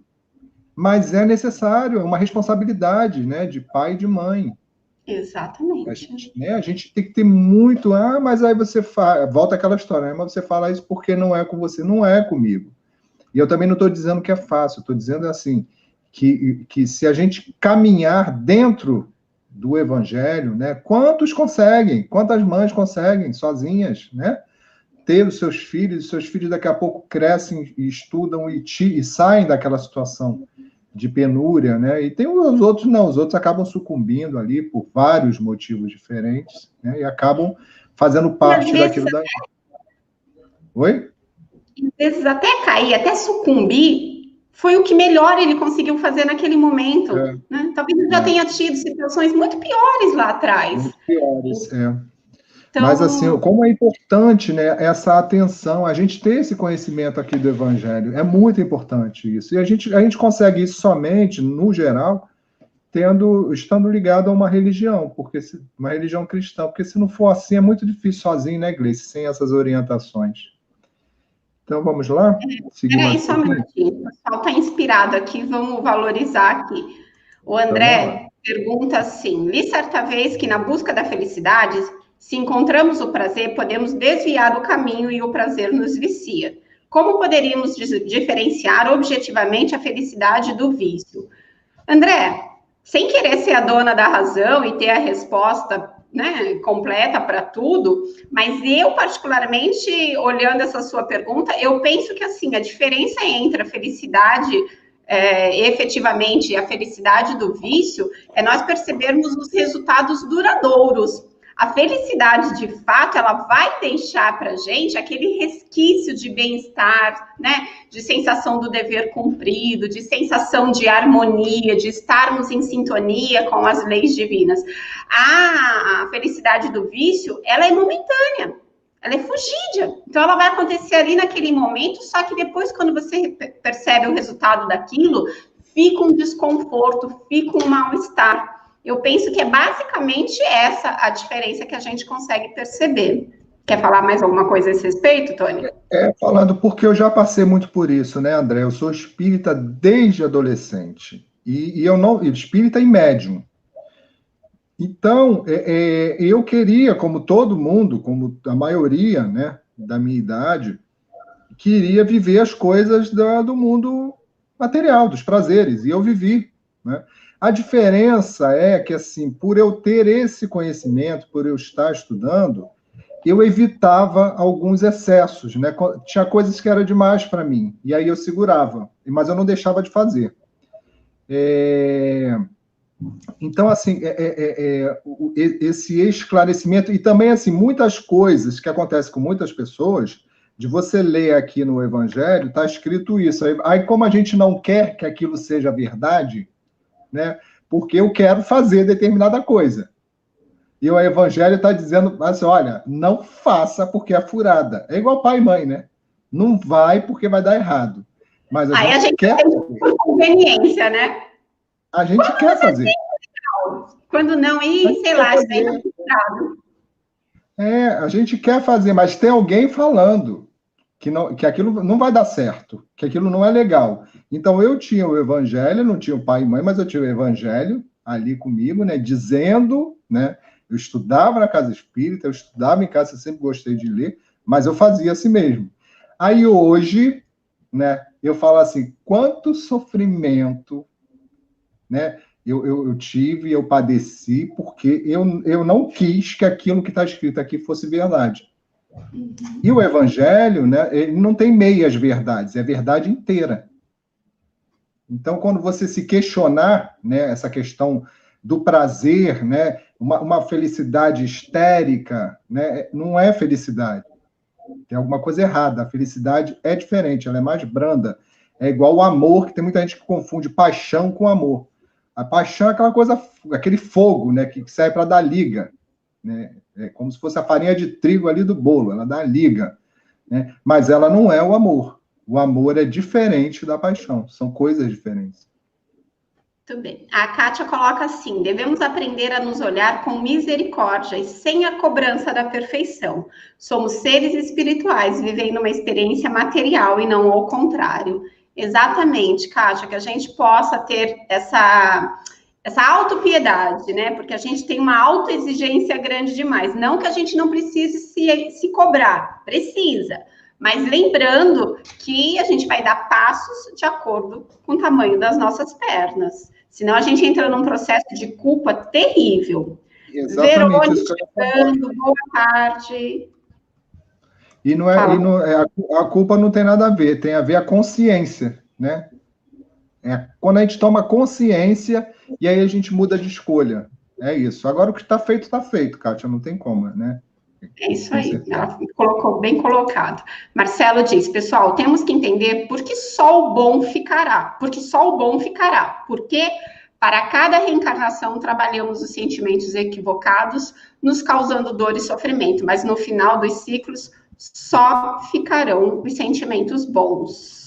mas é necessário, é uma responsabilidade, né, de pai e de mãe. Exatamente. A gente tem que ter muito... mas aí você volta aquela história, né? Mas você fala isso porque não é com você, não é comigo. E eu também não estou dizendo que é fácil, estou dizendo assim, que se a gente caminhar dentro do Evangelho, né? Quantas mães conseguem sozinhas, né, ter os seus filhos daqui a pouco crescem e estudam e saem daquela situação de penúria, né? E tem os outros, não, os outros acabam sucumbindo ali por vários motivos diferentes, né? E acabam fazendo parte daquilo daí. Oi? Às vezes até cair, até sucumbir, foi o que melhor ele conseguiu fazer naquele momento. Né? Talvez ele já tenha tido situações muito piores lá atrás. Muito piores, Então, mas, assim, como é importante, né, essa atenção, a gente ter esse conhecimento aqui do Evangelho, é muito importante isso. E a gente consegue isso somente, no geral, estando ligado a uma religião, uma religião cristã, porque se não for assim, é muito difícil sozinho, né, Gleice, sem essas orientações. Então, vamos lá? Peraí, só um minutinho. O pessoal está inspirado aqui, vamos valorizar aqui. O André pergunta assim: li certa vez que na busca da felicidade, se encontramos o prazer, podemos desviar o caminho e o prazer nos vicia. Como poderíamos diferenciar objetivamente a felicidade do vício? André, sem querer ser a dona da razão e ter a resposta, né, completa para tudo, mas eu, particularmente, olhando essa sua pergunta, eu penso que, assim, a diferença entre a felicidade efetivamente a felicidade do vício é nós percebermos os resultados duradouros. A felicidade, de fato, ela vai deixar para a gente aquele resquício de bem-estar, né? De sensação do dever cumprido, de sensação de harmonia, de estarmos em sintonia com as leis divinas. A felicidade do vício, ela é momentânea, ela é fugídia. Então, ela vai acontecer ali naquele momento, só que depois, quando você percebe o resultado daquilo, fica um desconforto, fica um mal-estar. Eu penso que é basicamente essa a diferença que a gente consegue perceber. Quer falar mais alguma coisa a esse respeito, Tony? Falando porque eu já passei muito por isso, né, André? Eu sou espírita desde adolescente. E eu não... Espírita e médium. Então, eu queria, como todo mundo, como a maioria, né, da minha idade, queria viver as coisas do mundo material, dos prazeres. E eu vivi, né? A diferença é que, assim, por eu ter esse conhecimento, por eu estar estudando, eu evitava alguns excessos, né? Tinha coisas que eram demais para mim, e aí eu segurava, mas eu não deixava de fazer. Então, assim, esse esclarecimento, e também, assim, muitas coisas que acontecem com muitas pessoas, de você ler aqui no Evangelho, está escrito isso. Aí, como a gente não quer que aquilo seja verdade, né? Porque eu quero fazer determinada coisa. E o Evangelho está dizendo assim, olha, não faça porque é furada. É igual pai e mãe, né? Não vai porque vai dar errado. Mas a gente quer fazer. Por conveniência, né? A gente quer fazer. Quando não, sei lá, isso aí não a gente quer fazer, mas tem alguém falando que aquilo não vai dar certo, que aquilo não é legal. Então, eu tinha o Evangelho, não tinha o pai e mãe, mas eu tinha o Evangelho ali comigo, né, dizendo, né, eu estudava na casa espírita, eu estudava em casa, eu sempre gostei de ler, mas eu fazia assim mesmo. Aí, hoje, né, eu falo assim, quanto sofrimento, né, eu tive, eu padeci, porque eu não quis que aquilo que está escrito aqui fosse verdade. E o Evangelho, né, ele não tem meias verdades, é verdade inteira. Então, quando você se questionar, né, essa questão do prazer, né, uma felicidade histérica, né, não é felicidade. Tem alguma coisa errada. A felicidade é diferente, ela é mais branda. É igual o amor, que tem muita gente que confunde paixão com amor. A paixão é aquela coisa, aquele fogo, né, que serve para dar liga, né? É como se fosse a farinha de trigo ali do bolo, ela dá liga, né? Mas ela não é o amor. O amor é diferente da paixão, são coisas diferentes. Muito bem. A Kátia coloca assim: devemos aprender a nos olhar com misericórdia e sem a cobrança da perfeição. Somos seres espirituais vivendo uma experiência material e não ao contrário. Exatamente, Kátia, que a gente possa ter essa autopiedade, né? Porque a gente tem uma autoexigência grande demais. Não que a gente não precise se cobrar, precisa. Mas lembrando que a gente vai dar passos de acordo com o tamanho das nossas pernas. Senão a gente entra num processo de culpa terrível. Exatamente. Verônica, boa tarde. A culpa não tem nada a ver, tem a ver a consciência, né? É quando a gente toma consciência e aí a gente muda de escolha. É isso. Agora o que está feito, Kátia, não tem como, né? É isso Com aí, certeza. ela colocou bem colocado. Marcelo diz, pessoal, temos que entender por que só o bom ficará. Porque só o bom ficará. Porque para cada reencarnação trabalhamos os sentimentos equivocados, nos causando dor e sofrimento. Mas no final dos ciclos só ficarão os sentimentos bons.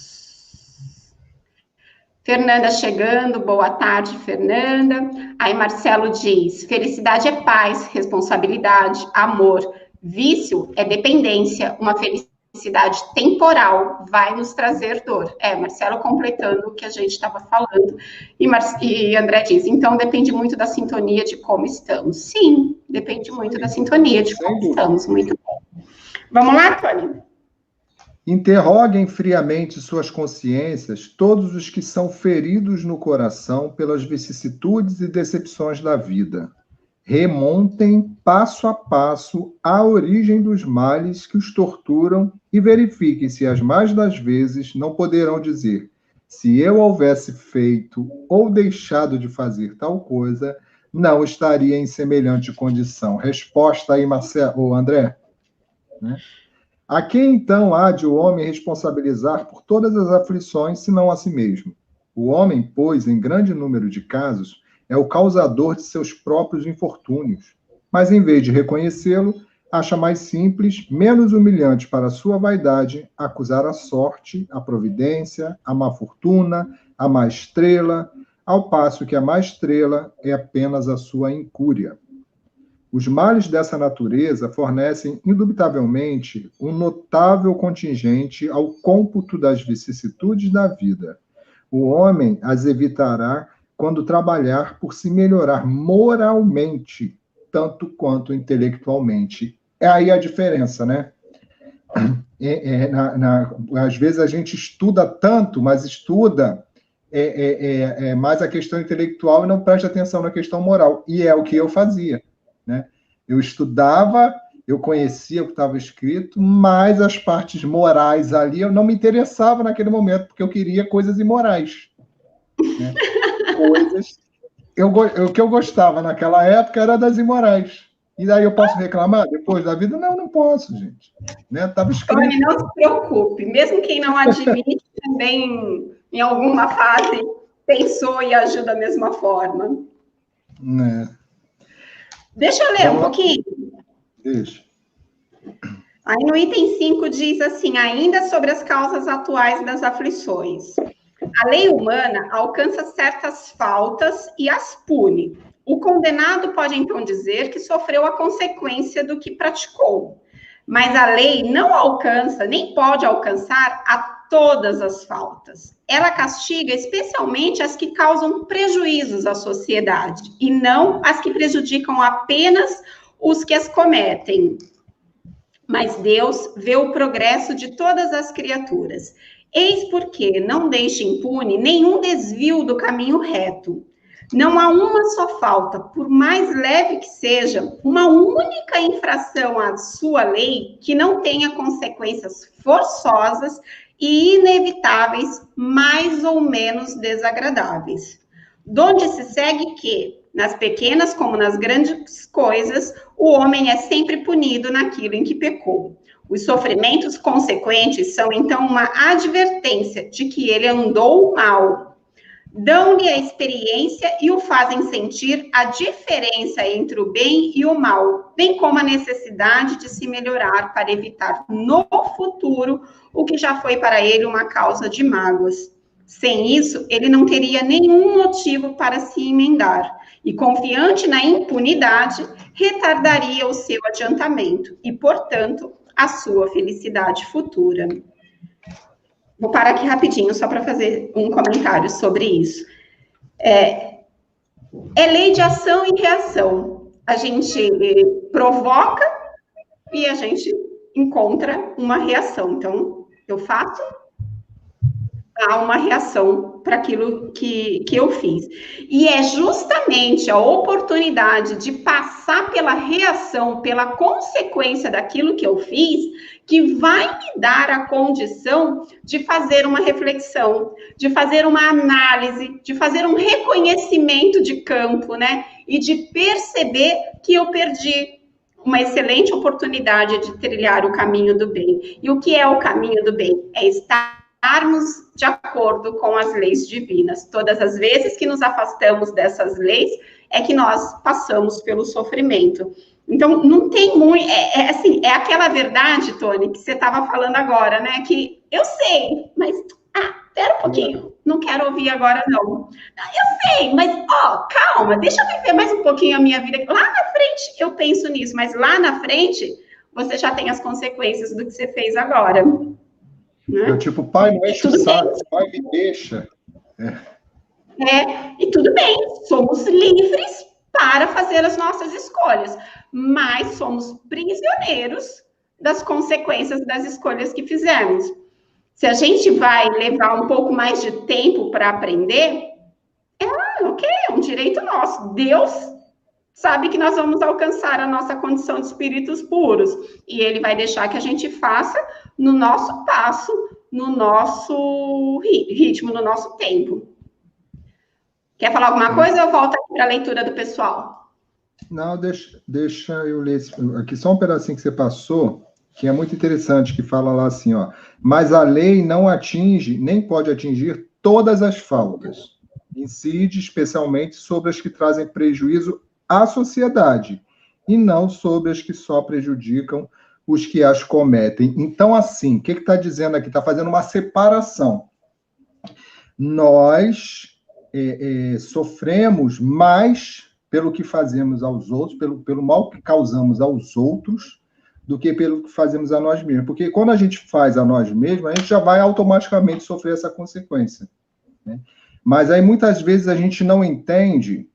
Fernanda chegando, boa tarde, Fernanda. Aí Marcelo diz: felicidade é paz, responsabilidade, amor. Vício é dependência, uma felicidade temporal vai nos trazer dor. Marcelo completando o que a gente estava falando. E André diz: então depende muito da sintonia de como estamos. Sim, depende muito da sintonia de como estamos. Muito bem. Vamos lá, Tony? Interroguem friamente suas consciências todos os que são feridos no coração pelas vicissitudes e decepções da vida. Remontem passo a passo a origem dos males que os torturam e verifiquem se as mais das vezes não poderão dizer: se eu houvesse feito ou deixado de fazer tal coisa, não estaria em semelhante condição. Resposta aí, Marcelo, André, né? A quem então há de o homem responsabilizar por todas as aflições, senão a si mesmo? O homem, pois, em grande número de casos, é o causador de seus próprios infortúnios. Mas, em vez de reconhecê-lo, acha mais simples, menos humilhante para a sua vaidade, acusar a sorte, a providência, a má fortuna, a má estrela, ao passo que a má estrela é apenas a sua incúria. Os males dessa natureza fornecem, indubitavelmente, um notável contingente ao cômputo das vicissitudes da vida. O homem as evitará quando trabalhar por se melhorar moralmente, tanto quanto intelectualmente. É aí a diferença, né? Às vezes a gente estuda tanto, mas estuda mais a questão intelectual e não presta atenção na questão moral. E é o que eu fazia. Né? Eu estudava, eu conhecia o que estava escrito, mas as partes morais ali eu não me interessava naquele momento, porque eu queria coisas imorais. Né? Coisas. O que eu gostava naquela época era das imorais. E daí eu posso reclamar depois da vida? Não, não posso, gente. Né? Estava escrito. Tony, não se preocupe. Mesmo quem não admite, também em alguma fase pensou e agiu da mesma forma. Deixa eu ler um pouquinho. Deixa. Aí no item 5 diz assim, ainda sobre as causas atuais das aflições. A lei humana alcança certas faltas e as pune. O condenado pode então dizer que sofreu a consequência do que praticou. Mas a lei não alcança, nem pode alcançar a todas as faltas. Ela castiga especialmente as que causam prejuízos à sociedade e não as que prejudicam apenas os que as cometem. Mas Deus vê o progresso de todas as criaturas. Eis porque não deixa impune nenhum desvio do caminho reto. Não há uma só falta, por mais leve que seja, uma única infração à sua lei que não tenha consequências forçosas e inevitáveis, mais ou menos desagradáveis. Donde se segue que, nas pequenas como nas grandes coisas, o homem é sempre punido naquilo em que pecou. Os sofrimentos consequentes são, então, uma advertência de que ele andou mal. Dão-lhe a experiência e o fazem sentir a diferença entre o bem e o mal, bem como a necessidade de se melhorar para evitar no futuro o que já foi para ele uma causa de mágoas. Sem isso, ele não teria nenhum motivo para se emendar e, confiante na impunidade, retardaria o seu adiantamento e, portanto, a sua felicidade futura. Vou parar aqui rapidinho, só para fazer um comentário sobre isso. É lei de ação e reação. A gente provoca e a gente encontra uma reação. Então, eu faço, há uma reação para aquilo que eu fiz. E é justamente a oportunidade de passar pela reação, pela consequência daquilo que eu fiz, que vai me dar a condição de fazer uma reflexão, de fazer uma análise, de fazer um reconhecimento de campo, né? E de perceber que eu perdi uma excelente oportunidade de trilhar o caminho do bem. E o que é o caminho do bem? É estarmos de acordo com as leis divinas. Todas as vezes que nos afastamos dessas leis, é que nós passamos pelo sofrimento. Então, não tem muito... assim, é aquela verdade, Tony, que você estava falando agora, né? Que eu sei, mas... espera um pouquinho. Não quero ouvir agora, não. Eu sei, mas, calma. Deixa eu viver mais um pouquinho a minha vida. Lá na frente, eu penso nisso. Mas lá na frente, você já tem as consequências do que você fez agora. Né? Tipo, pai, não enche o saco. Pai, me deixa. E tudo bem. Somos livres para fazer as nossas escolhas, mas somos prisioneiros das consequências das escolhas que fizemos. Se a gente vai levar um pouco mais de tempo para aprender, é um direito nosso. Deus sabe que nós vamos alcançar a nossa condição de espíritos puros, e Ele vai deixar que a gente faça no nosso passo, no nosso ritmo, no nosso tempo. Quer falar alguma coisa ou eu volto aqui para a leitura do pessoal? Não, deixa eu ler aqui só um pedacinho que você passou, que é muito interessante, que fala lá assim, mas a lei não atinge, nem pode atingir todas as faltas. Incide especialmente sobre as que trazem prejuízo à sociedade, e não sobre as que só prejudicam os que as cometem. Então, assim, o que está dizendo aqui? Está fazendo uma separação. Nós sofremos mais pelo que fazemos aos outros, pelo mal que causamos aos outros, do que pelo que fazemos a nós mesmos. Porque quando a gente faz a nós mesmos, a gente já vai automaticamente sofrer essa consequência. Né? Mas aí, muitas vezes, a gente não entende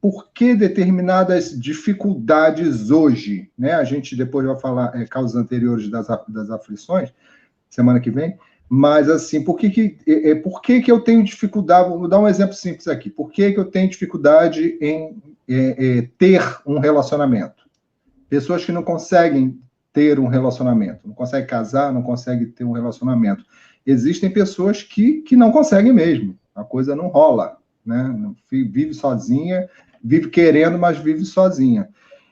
por que determinadas dificuldades hoje, né? A gente depois vai falar causas anteriores das aflições, semana que vem, mas, assim, por que eu tenho dificuldade? Vou dar um exemplo simples aqui. Por que eu tenho dificuldade em ter um relacionamento? Pessoas que não conseguem ter um relacionamento, não conseguem casar, não conseguem ter um relacionamento. Existem pessoas que não conseguem mesmo, a coisa não rola, né? Vive sozinha, vive querendo, mas vive sozinha.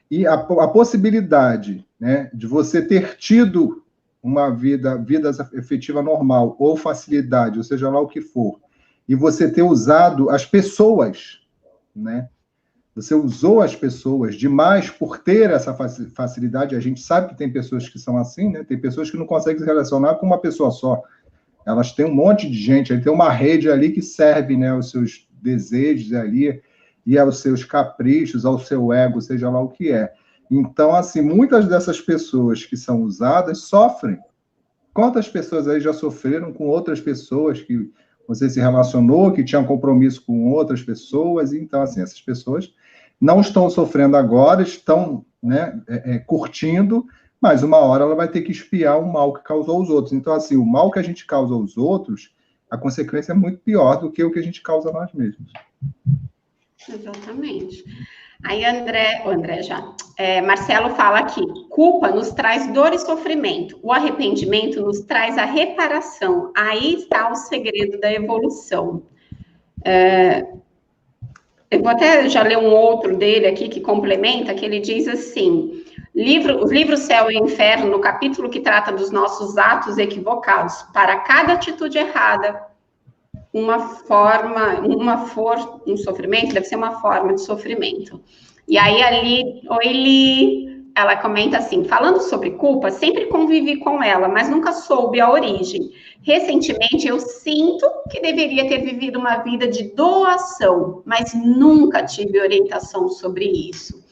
E a possibilidade, né, de você ter tido uma vida efetiva normal, ou facilidade, ou seja lá o que for, e você ter usado as pessoas, né? Você usou as pessoas demais por ter essa facilidade. A gente sabe que tem pessoas que são assim, né? Tem pessoas que não conseguem se relacionar com uma pessoa só. Elas têm um monte de gente, aí tem uma rede ali que serve, né, aos seus desejos ali, e aos seus caprichos, ao seu ego, seja lá o que é. Então, assim, muitas dessas pessoas que são usadas sofrem. Quantas pessoas aí já sofreram com outras pessoas que você se relacionou, que tinham compromisso com outras pessoas? Então, assim, essas pessoas não estão sofrendo agora, estão, né, curtindo, mas uma hora ela vai ter que expiar o mal que causou aos outros. Então, assim, o mal que a gente causa aos outros, a consequência é muito pior do que o que a gente causa a nós mesmos. Exatamente. Aí, Marcelo fala aqui, culpa nos traz dor e sofrimento, o arrependimento nos traz a reparação, aí está o segredo da evolução. Eu vou até já ler um outro dele aqui que complementa, que ele diz assim, o livro Céu e Inferno, no capítulo que trata dos nossos atos equivocados, para cada atitude errada, um sofrimento, deve ser uma forma de sofrimento. E aí, ela comenta assim, falando sobre culpa, sempre convivi com ela, mas nunca soube a origem. Recentemente, eu sinto que deveria ter vivido uma vida de doação, mas nunca tive orientação sobre isso.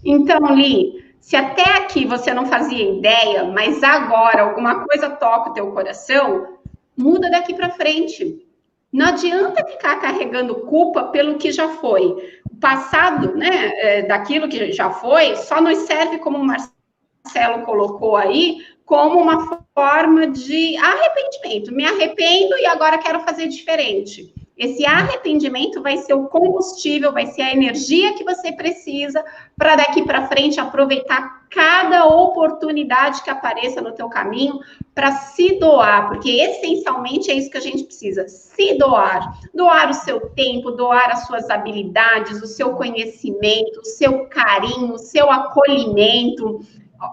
Então, Li, se até aqui você não fazia ideia, mas agora alguma coisa toca o teu coração, muda daqui para frente. Não adianta ficar carregando culpa pelo que já foi. O passado, né, daquilo que já foi, só nos serve, como o Marcelo colocou aí, como uma forma de arrependimento. Me arrependo e agora quero fazer diferente. Esse arrependimento vai ser o combustível, vai ser a energia que você precisa para daqui para frente aproveitar cada oportunidade que apareça no teu caminho para se doar, porque essencialmente é isso que a gente precisa, se doar. Doar o seu tempo, doar as suas habilidades, o seu conhecimento, o seu carinho, o seu acolhimento.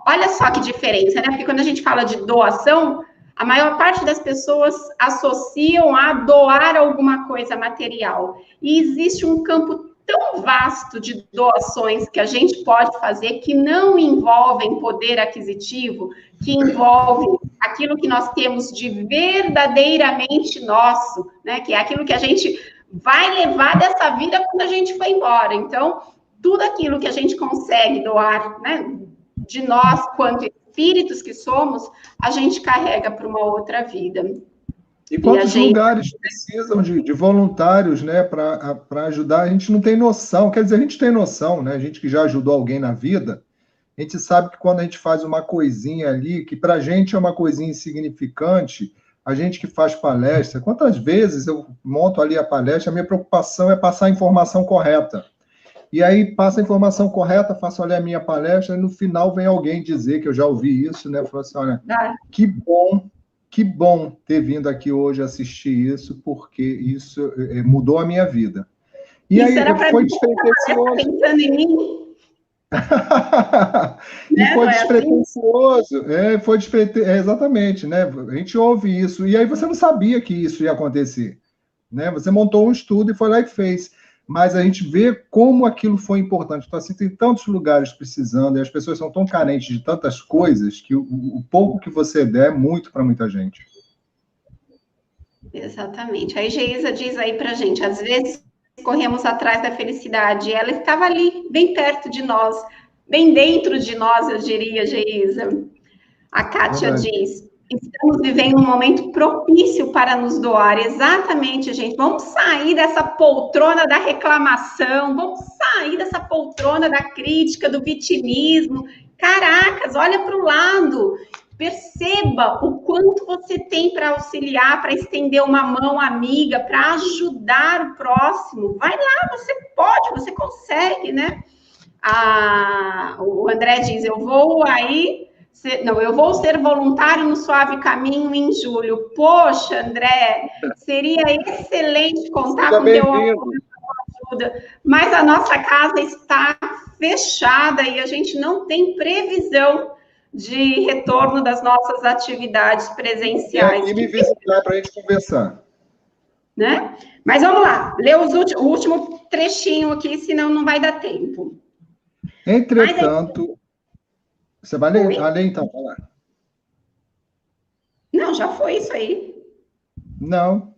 Olha só que diferença, né? Porque quando a gente fala de doação, a maior parte das pessoas associam a doar alguma coisa material. E existe um campo tão vasto de doações que a gente pode fazer que não envolvem poder aquisitivo, que envolvem aquilo que nós temos de verdadeiramente nosso, né? Que é aquilo que a gente vai levar dessa vida quando a gente for embora. Então, tudo aquilo que a gente consegue doar, né, de nós, quanto espíritos que somos, a gente carrega para uma outra vida. E quantos lugares precisam de voluntários, né, para ajudar? A gente não tem noção, quer dizer, a gente tem noção, né? A gente que já ajudou alguém na vida, a gente sabe que quando a gente faz uma coisinha ali, que para a gente é uma coisinha insignificante, a gente que faz palestra, quantas vezes eu monto ali a palestra, a minha preocupação é passar a informação correta. E aí passa a informação correta, faço ali a minha palestra, e no final vem alguém dizer, que eu já ouvi isso, né? Falou assim, olha, que bom ter vindo aqui hoje assistir isso, porque isso mudou a minha vida. E aí foi despretensioso. Pensando em mim? E foi despretensioso. Foi exatamente, né? A gente ouve isso. E aí você não sabia que isso ia acontecer, né? Você montou um estudo e foi lá e fez. Mas a gente vê como aquilo foi importante. Então, assim, tem tantos lugares precisando, e as pessoas são tão carentes de tantas coisas, que o pouco que você der é muito para muita gente. Exatamente. Aí Geisa diz aí pra gente, às vezes corremos atrás da felicidade, ela estava ali, bem perto de nós, bem dentro de nós, eu diria, Geisa. A Kátia diz, estamos vivendo um momento propício para nos doar. Exatamente, gente. Vamos sair dessa poltrona da reclamação, vamos sair dessa poltrona da crítica, do vitimismo. Caracas, olha para o lado. Perceba o quanto você tem para auxiliar, para estender uma mão amiga, para ajudar o próximo. Vai lá, você pode, você consegue, né? O André diz, eu vou ser voluntário no Suave Caminho em julho. Poxa, André, seria excelente contar com teu apoio, ajuda, mas a nossa casa está fechada e a gente não tem previsão de retorno das nossas atividades presenciais. E me visitar para a gente conversar. Né? Mas vamos lá, ler o último trechinho aqui, senão não vai dar tempo. Entretanto... Você vai ler? Ler então, vai lá. Não, já foi isso aí. Não.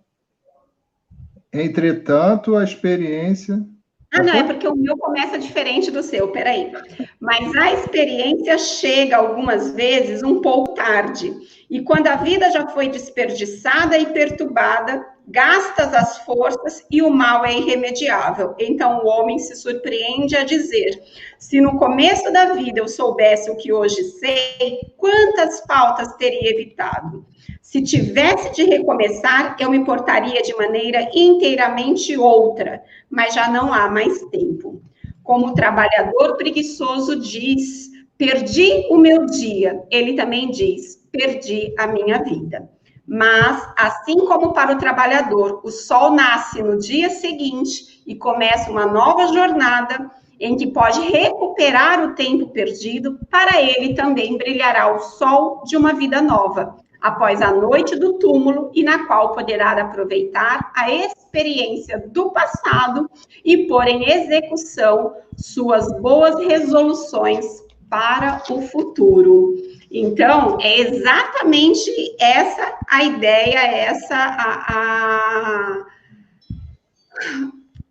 Entretanto, a experiência... Não, é porque o meu começa diferente do seu, peraí. Mas a experiência chega algumas vezes um pouco tarde. E quando a vida já foi desperdiçada e perturbada, gastas as forças e o mal é irremediável. Então o homem se surpreende a dizer, se no começo da vida eu soubesse o que hoje sei, quantas faltas teria evitado? Se tivesse de recomeçar, eu me portaria de maneira inteiramente outra, mas já não há mais tempo. Como o trabalhador preguiçoso diz, perdi o meu dia, ele também diz, perdi a minha vida. Mas, assim como para o trabalhador, o sol nasce no dia seguinte e começa uma nova jornada em que pode recuperar o tempo perdido, para ele também brilhará o sol de uma vida nova, após a noite do túmulo e na qual poderá aproveitar a experiência do passado e pôr em execução suas boas resoluções para o futuro. Então, é exatamente essa a ideia,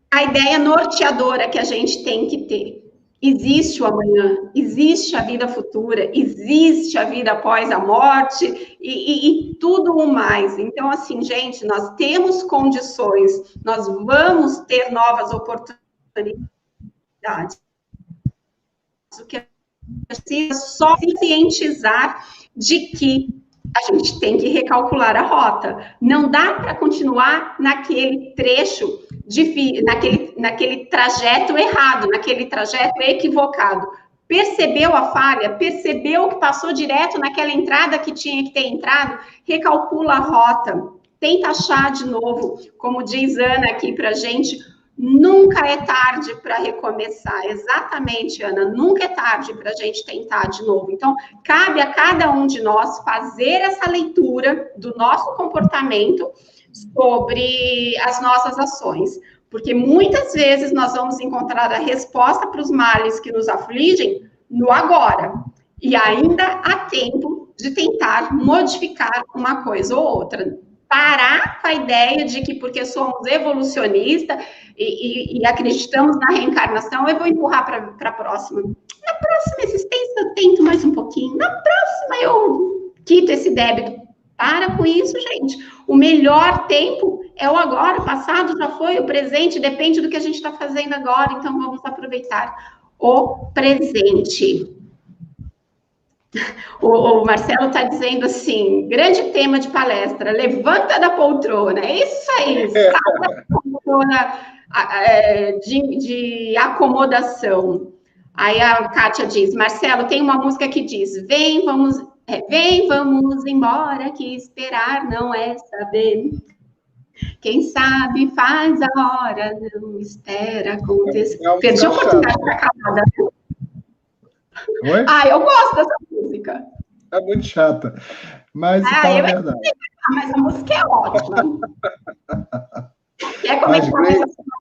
a ideia norteadora que a gente tem que ter. Existe o amanhã, existe a vida futura, existe a vida após a morte e tudo o mais. Então, assim, gente, nós temos condições, nós vamos ter novas oportunidades. O que precisa só cientizar de que a gente tem que recalcular a rota. Não dá para continuar naquele trecho, naquele trajeto errado, naquele trajeto equivocado. Percebeu a falha? Percebeu que passou direto naquela entrada que tinha que ter entrado? Recalcula a rota. Tenta achar de novo. Como diz Ana aqui para a gente, nunca é tarde para recomeçar. Exatamente, Ana. Nunca é tarde para a gente tentar de novo. Então, cabe a cada um de nós fazer essa leitura do nosso comportamento sobre as nossas ações. Porque muitas vezes nós vamos encontrar a resposta para os males que nos afligem no agora. E ainda há tempo de tentar modificar uma coisa ou outra. Parar com a ideia de que porque somos evolucionistas e acreditamos na reencarnação, eu vou empurrar para a próxima. Na próxima existência eu tento mais um pouquinho. Na próxima eu quito esse débito. Para com isso, gente. O melhor tempo é o agora. O passado já foi, o presente depende do que a gente está fazendo agora. Então, vamos aproveitar o presente. O Marcelo está dizendo assim, grande tema de palestra, levanta da poltrona. É isso aí, sai da poltrona de acomodação. Aí a Kátia diz, Marcelo, tem uma música que diz, vem, vamos embora, que esperar não é saber. Quem sabe faz a hora, não espera acontecer. Perdi a oportunidade de ficar calada. Oi? Eu gosto dessa música. É muito chata, mas fala a verdade. Mas a música é ótima. Quer comentar essa música?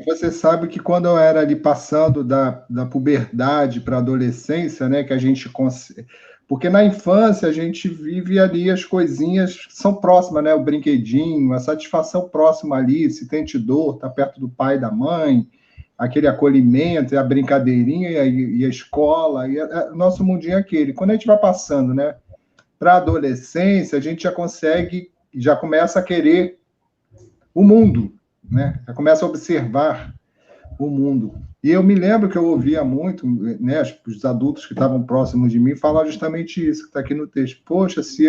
Você sabe que quando eu era ali passando da puberdade para a adolescência, né, que a gente porque na infância a gente vive ali as coisinhas que são próximas, né, o brinquedinho, a satisfação próxima ali, se tem dor, tá perto do pai e da mãe, aquele acolhimento, a brincadeirinha e a escola, o nosso mundinho é aquele. Quando a gente vai passando, né, para a adolescência, a gente já começa a querer o mundo, né? Já começa a observar o mundo. E eu me lembro que eu ouvia muito, né, os adultos que estavam próximos de mim falar justamente isso, que está aqui no texto. Poxa, se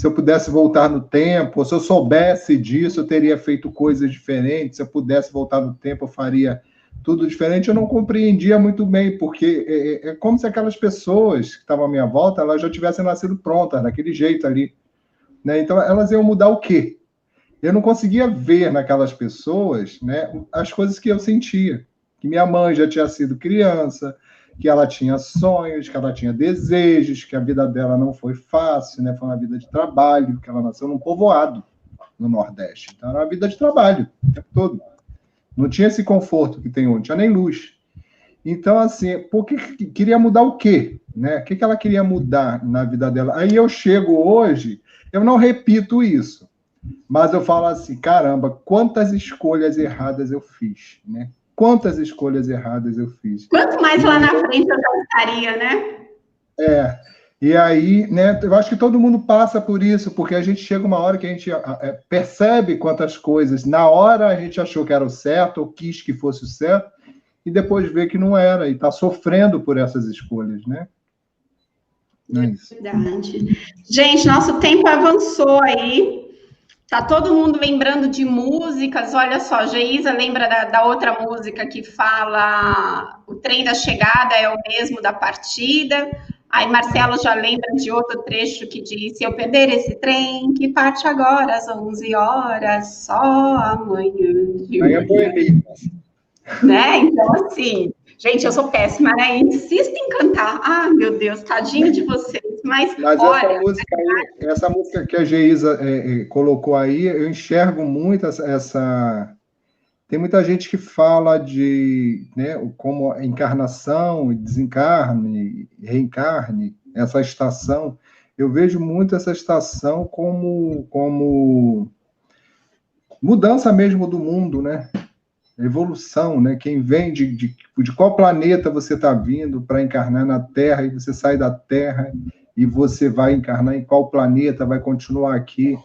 eu pudesse voltar no tempo, ou se eu soubesse disso, eu teria feito coisas diferentes, se eu pudesse voltar no tempo, eu faria tudo diferente. Eu não compreendia muito bem, porque é como se aquelas pessoas que estavam à minha volta, elas já tivessem nascido prontas, daquele jeito ali, né? Então, elas iam mudar o quê? Eu não conseguia ver naquelas pessoas, né, as coisas que eu sentia. Que minha mãe já tinha sido criança, que ela tinha sonhos, que ela tinha desejos, que a vida dela não foi fácil, né? Foi uma vida de trabalho, que ela nasceu num povoado no Nordeste. Então, era uma vida de trabalho o tempo todo. Não tinha esse conforto que tem hoje, não tinha nem luz. Então, assim, porque queria mudar o quê? Né? O que ela queria mudar na vida dela? Aí eu chego hoje, eu não repito isso, mas eu falo assim, caramba, quantas escolhas erradas eu fiz, né? Quantas escolhas erradas eu fiz. Quanto mais lá na frente eu estaria, né? E aí, né, eu acho que todo mundo passa por isso, porque a gente chega uma hora que a gente percebe quantas coisas, na hora a gente achou que era o certo, ou quis que fosse o certo, e depois vê que não era, e está sofrendo por essas escolhas, né? É isso. Verdade. Gente, nosso tempo avançou aí. Tá todo mundo lembrando de músicas. Olha só, Geisa lembra da outra música que fala o trem da chegada é o mesmo da partida. Aí Marcelo já lembra de outro trecho que diz, se eu perder esse trem, que parte agora às 11 horas, só amanhã. Aí é boemia. Né? Então, assim, gente, eu sou péssima, né? Insisto em cantar. Ah, meu Deus, tadinho de vocês. Mas olha, essa música que a Geisa colocou aí, eu enxergo muito essa... Tem muita gente que fala de, né, como encarnação, desencarne, reencarne, essa estação. Eu vejo muito essa estação como mudança mesmo do mundo, né? Evolução, né? Quem vem de qual planeta você está vindo para encarnar na Terra, e você sai da Terra e você vai encarnar em qual planeta, vai continuar aqui.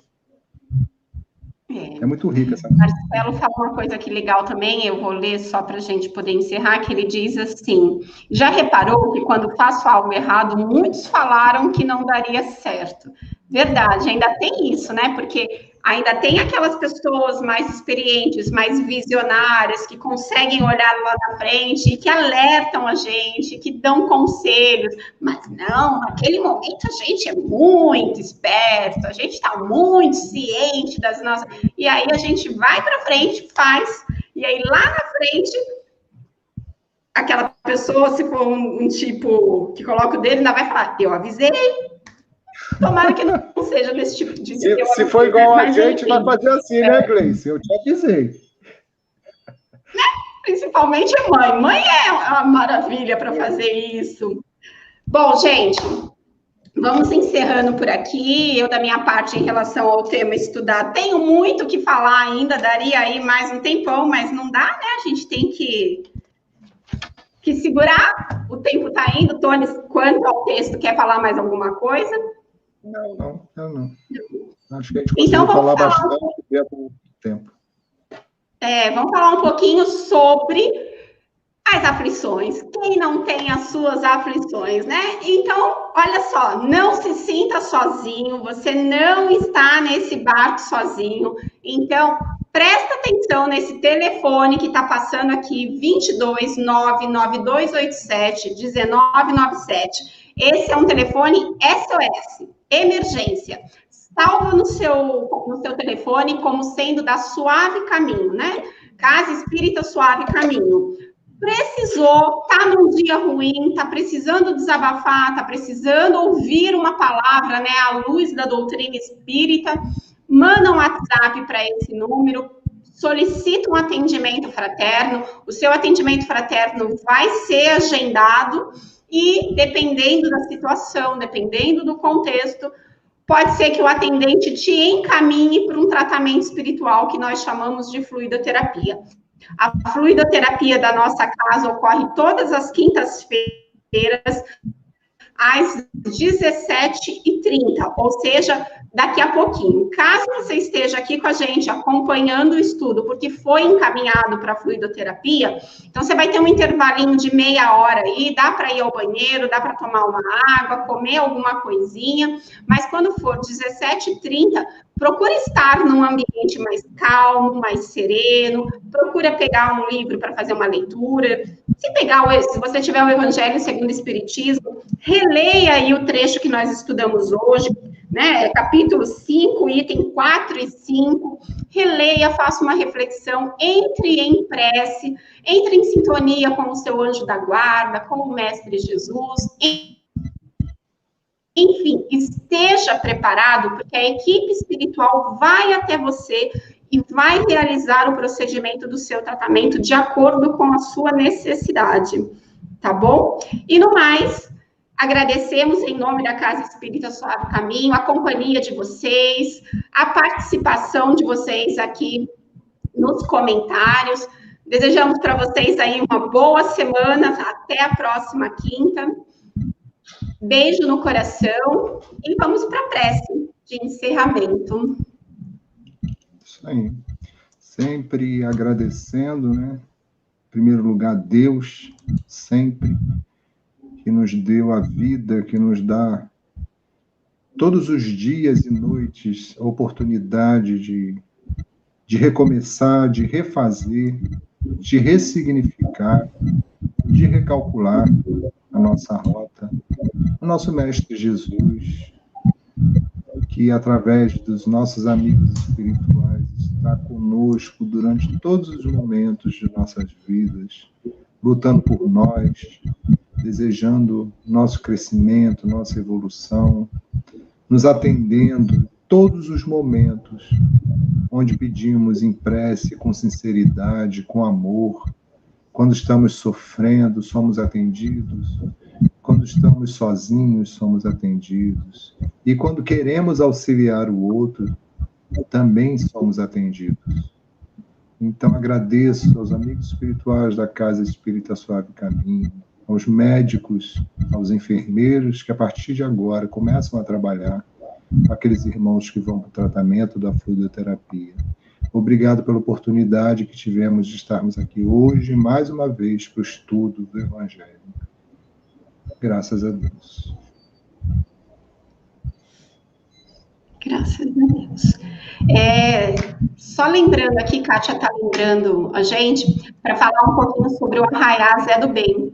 É muito rica essa. Marcelo fala uma coisa aqui legal também, eu vou ler só para a gente poder encerrar, que ele diz assim, já reparou que quando faço algo errado, muitos falaram que não daria certo. Verdade, ainda tem isso, né? Porque ainda tem aquelas pessoas mais experientes, mais visionárias, que conseguem olhar lá na frente e que alertam a gente, que dão conselhos, mas não, naquele momento a gente é muito esperto, a gente está muito ciente das nossas... E aí a gente vai para frente, faz, e aí lá na frente, aquela pessoa, se for um tipo que coloca o dedo, ainda vai falar, eu avisei. Tomara que não seja desse tipo de... Se for igual a gente, enfim, vai fazer assim, né, Gleice? Eu te avisei. Né? Principalmente a mãe. Mãe é uma maravilha para fazer isso. Bom, gente, vamos encerrando por aqui. Eu, da minha parte, em relação ao tema estudar, tenho muito o que falar ainda, daria aí mais um tempão, mas não dá, né? A gente tem que segurar. O tempo está indo. Tony, quanto ao texto, quer falar mais alguma coisa? Não. Acho que a gente conseguiu falar bastante dentro do tempo. Vamos falar um pouquinho sobre as aflições. Quem não tem as suas aflições, né? Então, olha só, não se sinta sozinho, você não está nesse barco sozinho. Então, presta atenção nesse telefone que está passando aqui, 2299287-1997. Esse é um telefone SOS, emergência. Salva no seu telefone como sendo da Suave Caminho, né? Casa Espírita Suave Caminho. Precisou, tá num dia ruim, tá precisando desabafar, tá precisando ouvir uma palavra, né, à luz da doutrina espírita, manda um WhatsApp para esse número, solicita um atendimento fraterno, o seu atendimento fraterno vai ser agendado e, dependendo da situação, dependendo do contexto, pode ser que o atendente te encaminhe para um tratamento espiritual que nós chamamos de fluidoterapia. A fluidoterapia da nossa casa ocorre todas as quintas-feiras, às 17h30, ou seja, daqui a pouquinho. Caso você esteja aqui com a gente acompanhando o estudo, porque foi encaminhado para a fluidoterapia, então você vai ter um intervalinho de meia hora aí, dá para ir ao banheiro, dá para tomar uma água, comer alguma coisinha, mas quando for 17h30, procure estar num ambiente mais calmo, mais sereno, procura pegar um livro para fazer uma leitura. Se você tiver o Evangelho segundo o Espiritismo, releia aí o trecho que nós estudamos hoje, né? Capítulo 5, item 4 e 5. Releia, faça uma reflexão, entre em prece, entre em sintonia com o seu anjo da guarda, com o Mestre Jesus. Enfim, esteja preparado, porque a equipe espiritual vai até você e vai realizar o procedimento do seu tratamento de acordo com a sua necessidade, tá bom? E no mais, agradecemos em nome da Casa Espírita Suave Caminho, a companhia de vocês, a participação de vocês aqui nos comentários. Desejamos para vocês aí uma boa semana, até a próxima quinta. Beijo no coração e vamos para a prece de encerramento. Isso aí. Sempre agradecendo, né? Em primeiro lugar, Deus, sempre, que nos deu a vida, que nos dá todos os dias e noites a oportunidade de recomeçar, de refazer, de ressignificar, de recalcular a nossa rota. O nosso Mestre Jesus, que através dos nossos amigos espirituais está conosco durante todos os momentos de nossas vidas, lutando por nós, desejando nosso crescimento, nossa evolução, nos atendendo em todos os momentos onde pedimos em prece com sinceridade, com amor. Quando estamos sofrendo, somos atendidos. Quando estamos sozinhos, somos atendidos. E quando queremos auxiliar o outro, também somos atendidos. Então, agradeço aos amigos espirituais da Casa Espírita Suave Caminho, aos médicos, aos enfermeiros, que a partir de agora começam a trabalhar, aqueles irmãos que vão para o tratamento da fluidoterapia. Obrigado pela oportunidade que tivemos de estarmos aqui hoje, mais uma vez, para o estudo do Evangelho. Graças a Deus. Graças a Deus. Só lembrando aqui, Kátia está lembrando a gente, para falar um pouquinho sobre o Arraiá Zé do Bem.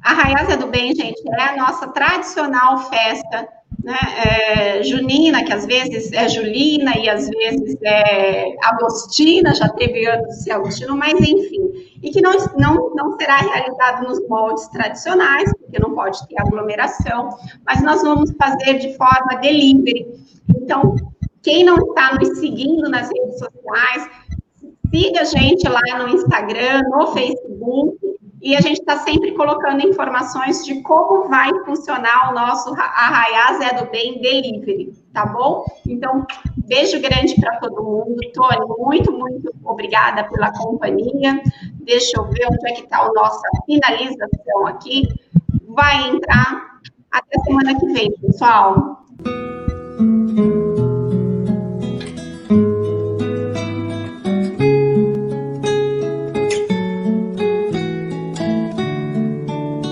Arraiá Zé do Bem, gente, é a nossa tradicional festa, né, junina, que às vezes é julina e às vezes é agostina, já teve anos de ser agostino, mas enfim, e que não será realizado nos moldes tradicionais, porque não pode ter aglomeração, mas nós vamos fazer de forma delivery. Então, quem não está nos seguindo nas redes sociais, siga a gente lá no Instagram, no Facebook, e a gente está sempre colocando informações de como vai funcionar o nosso Arraiá Zé do Bem Delivery, tá bom? Então, beijo grande para todo mundo. Tony, muito, muito obrigada pela companhia. Deixa eu ver onde é que está a nossa finalização aqui. Vai entrar até semana que vem, pessoal.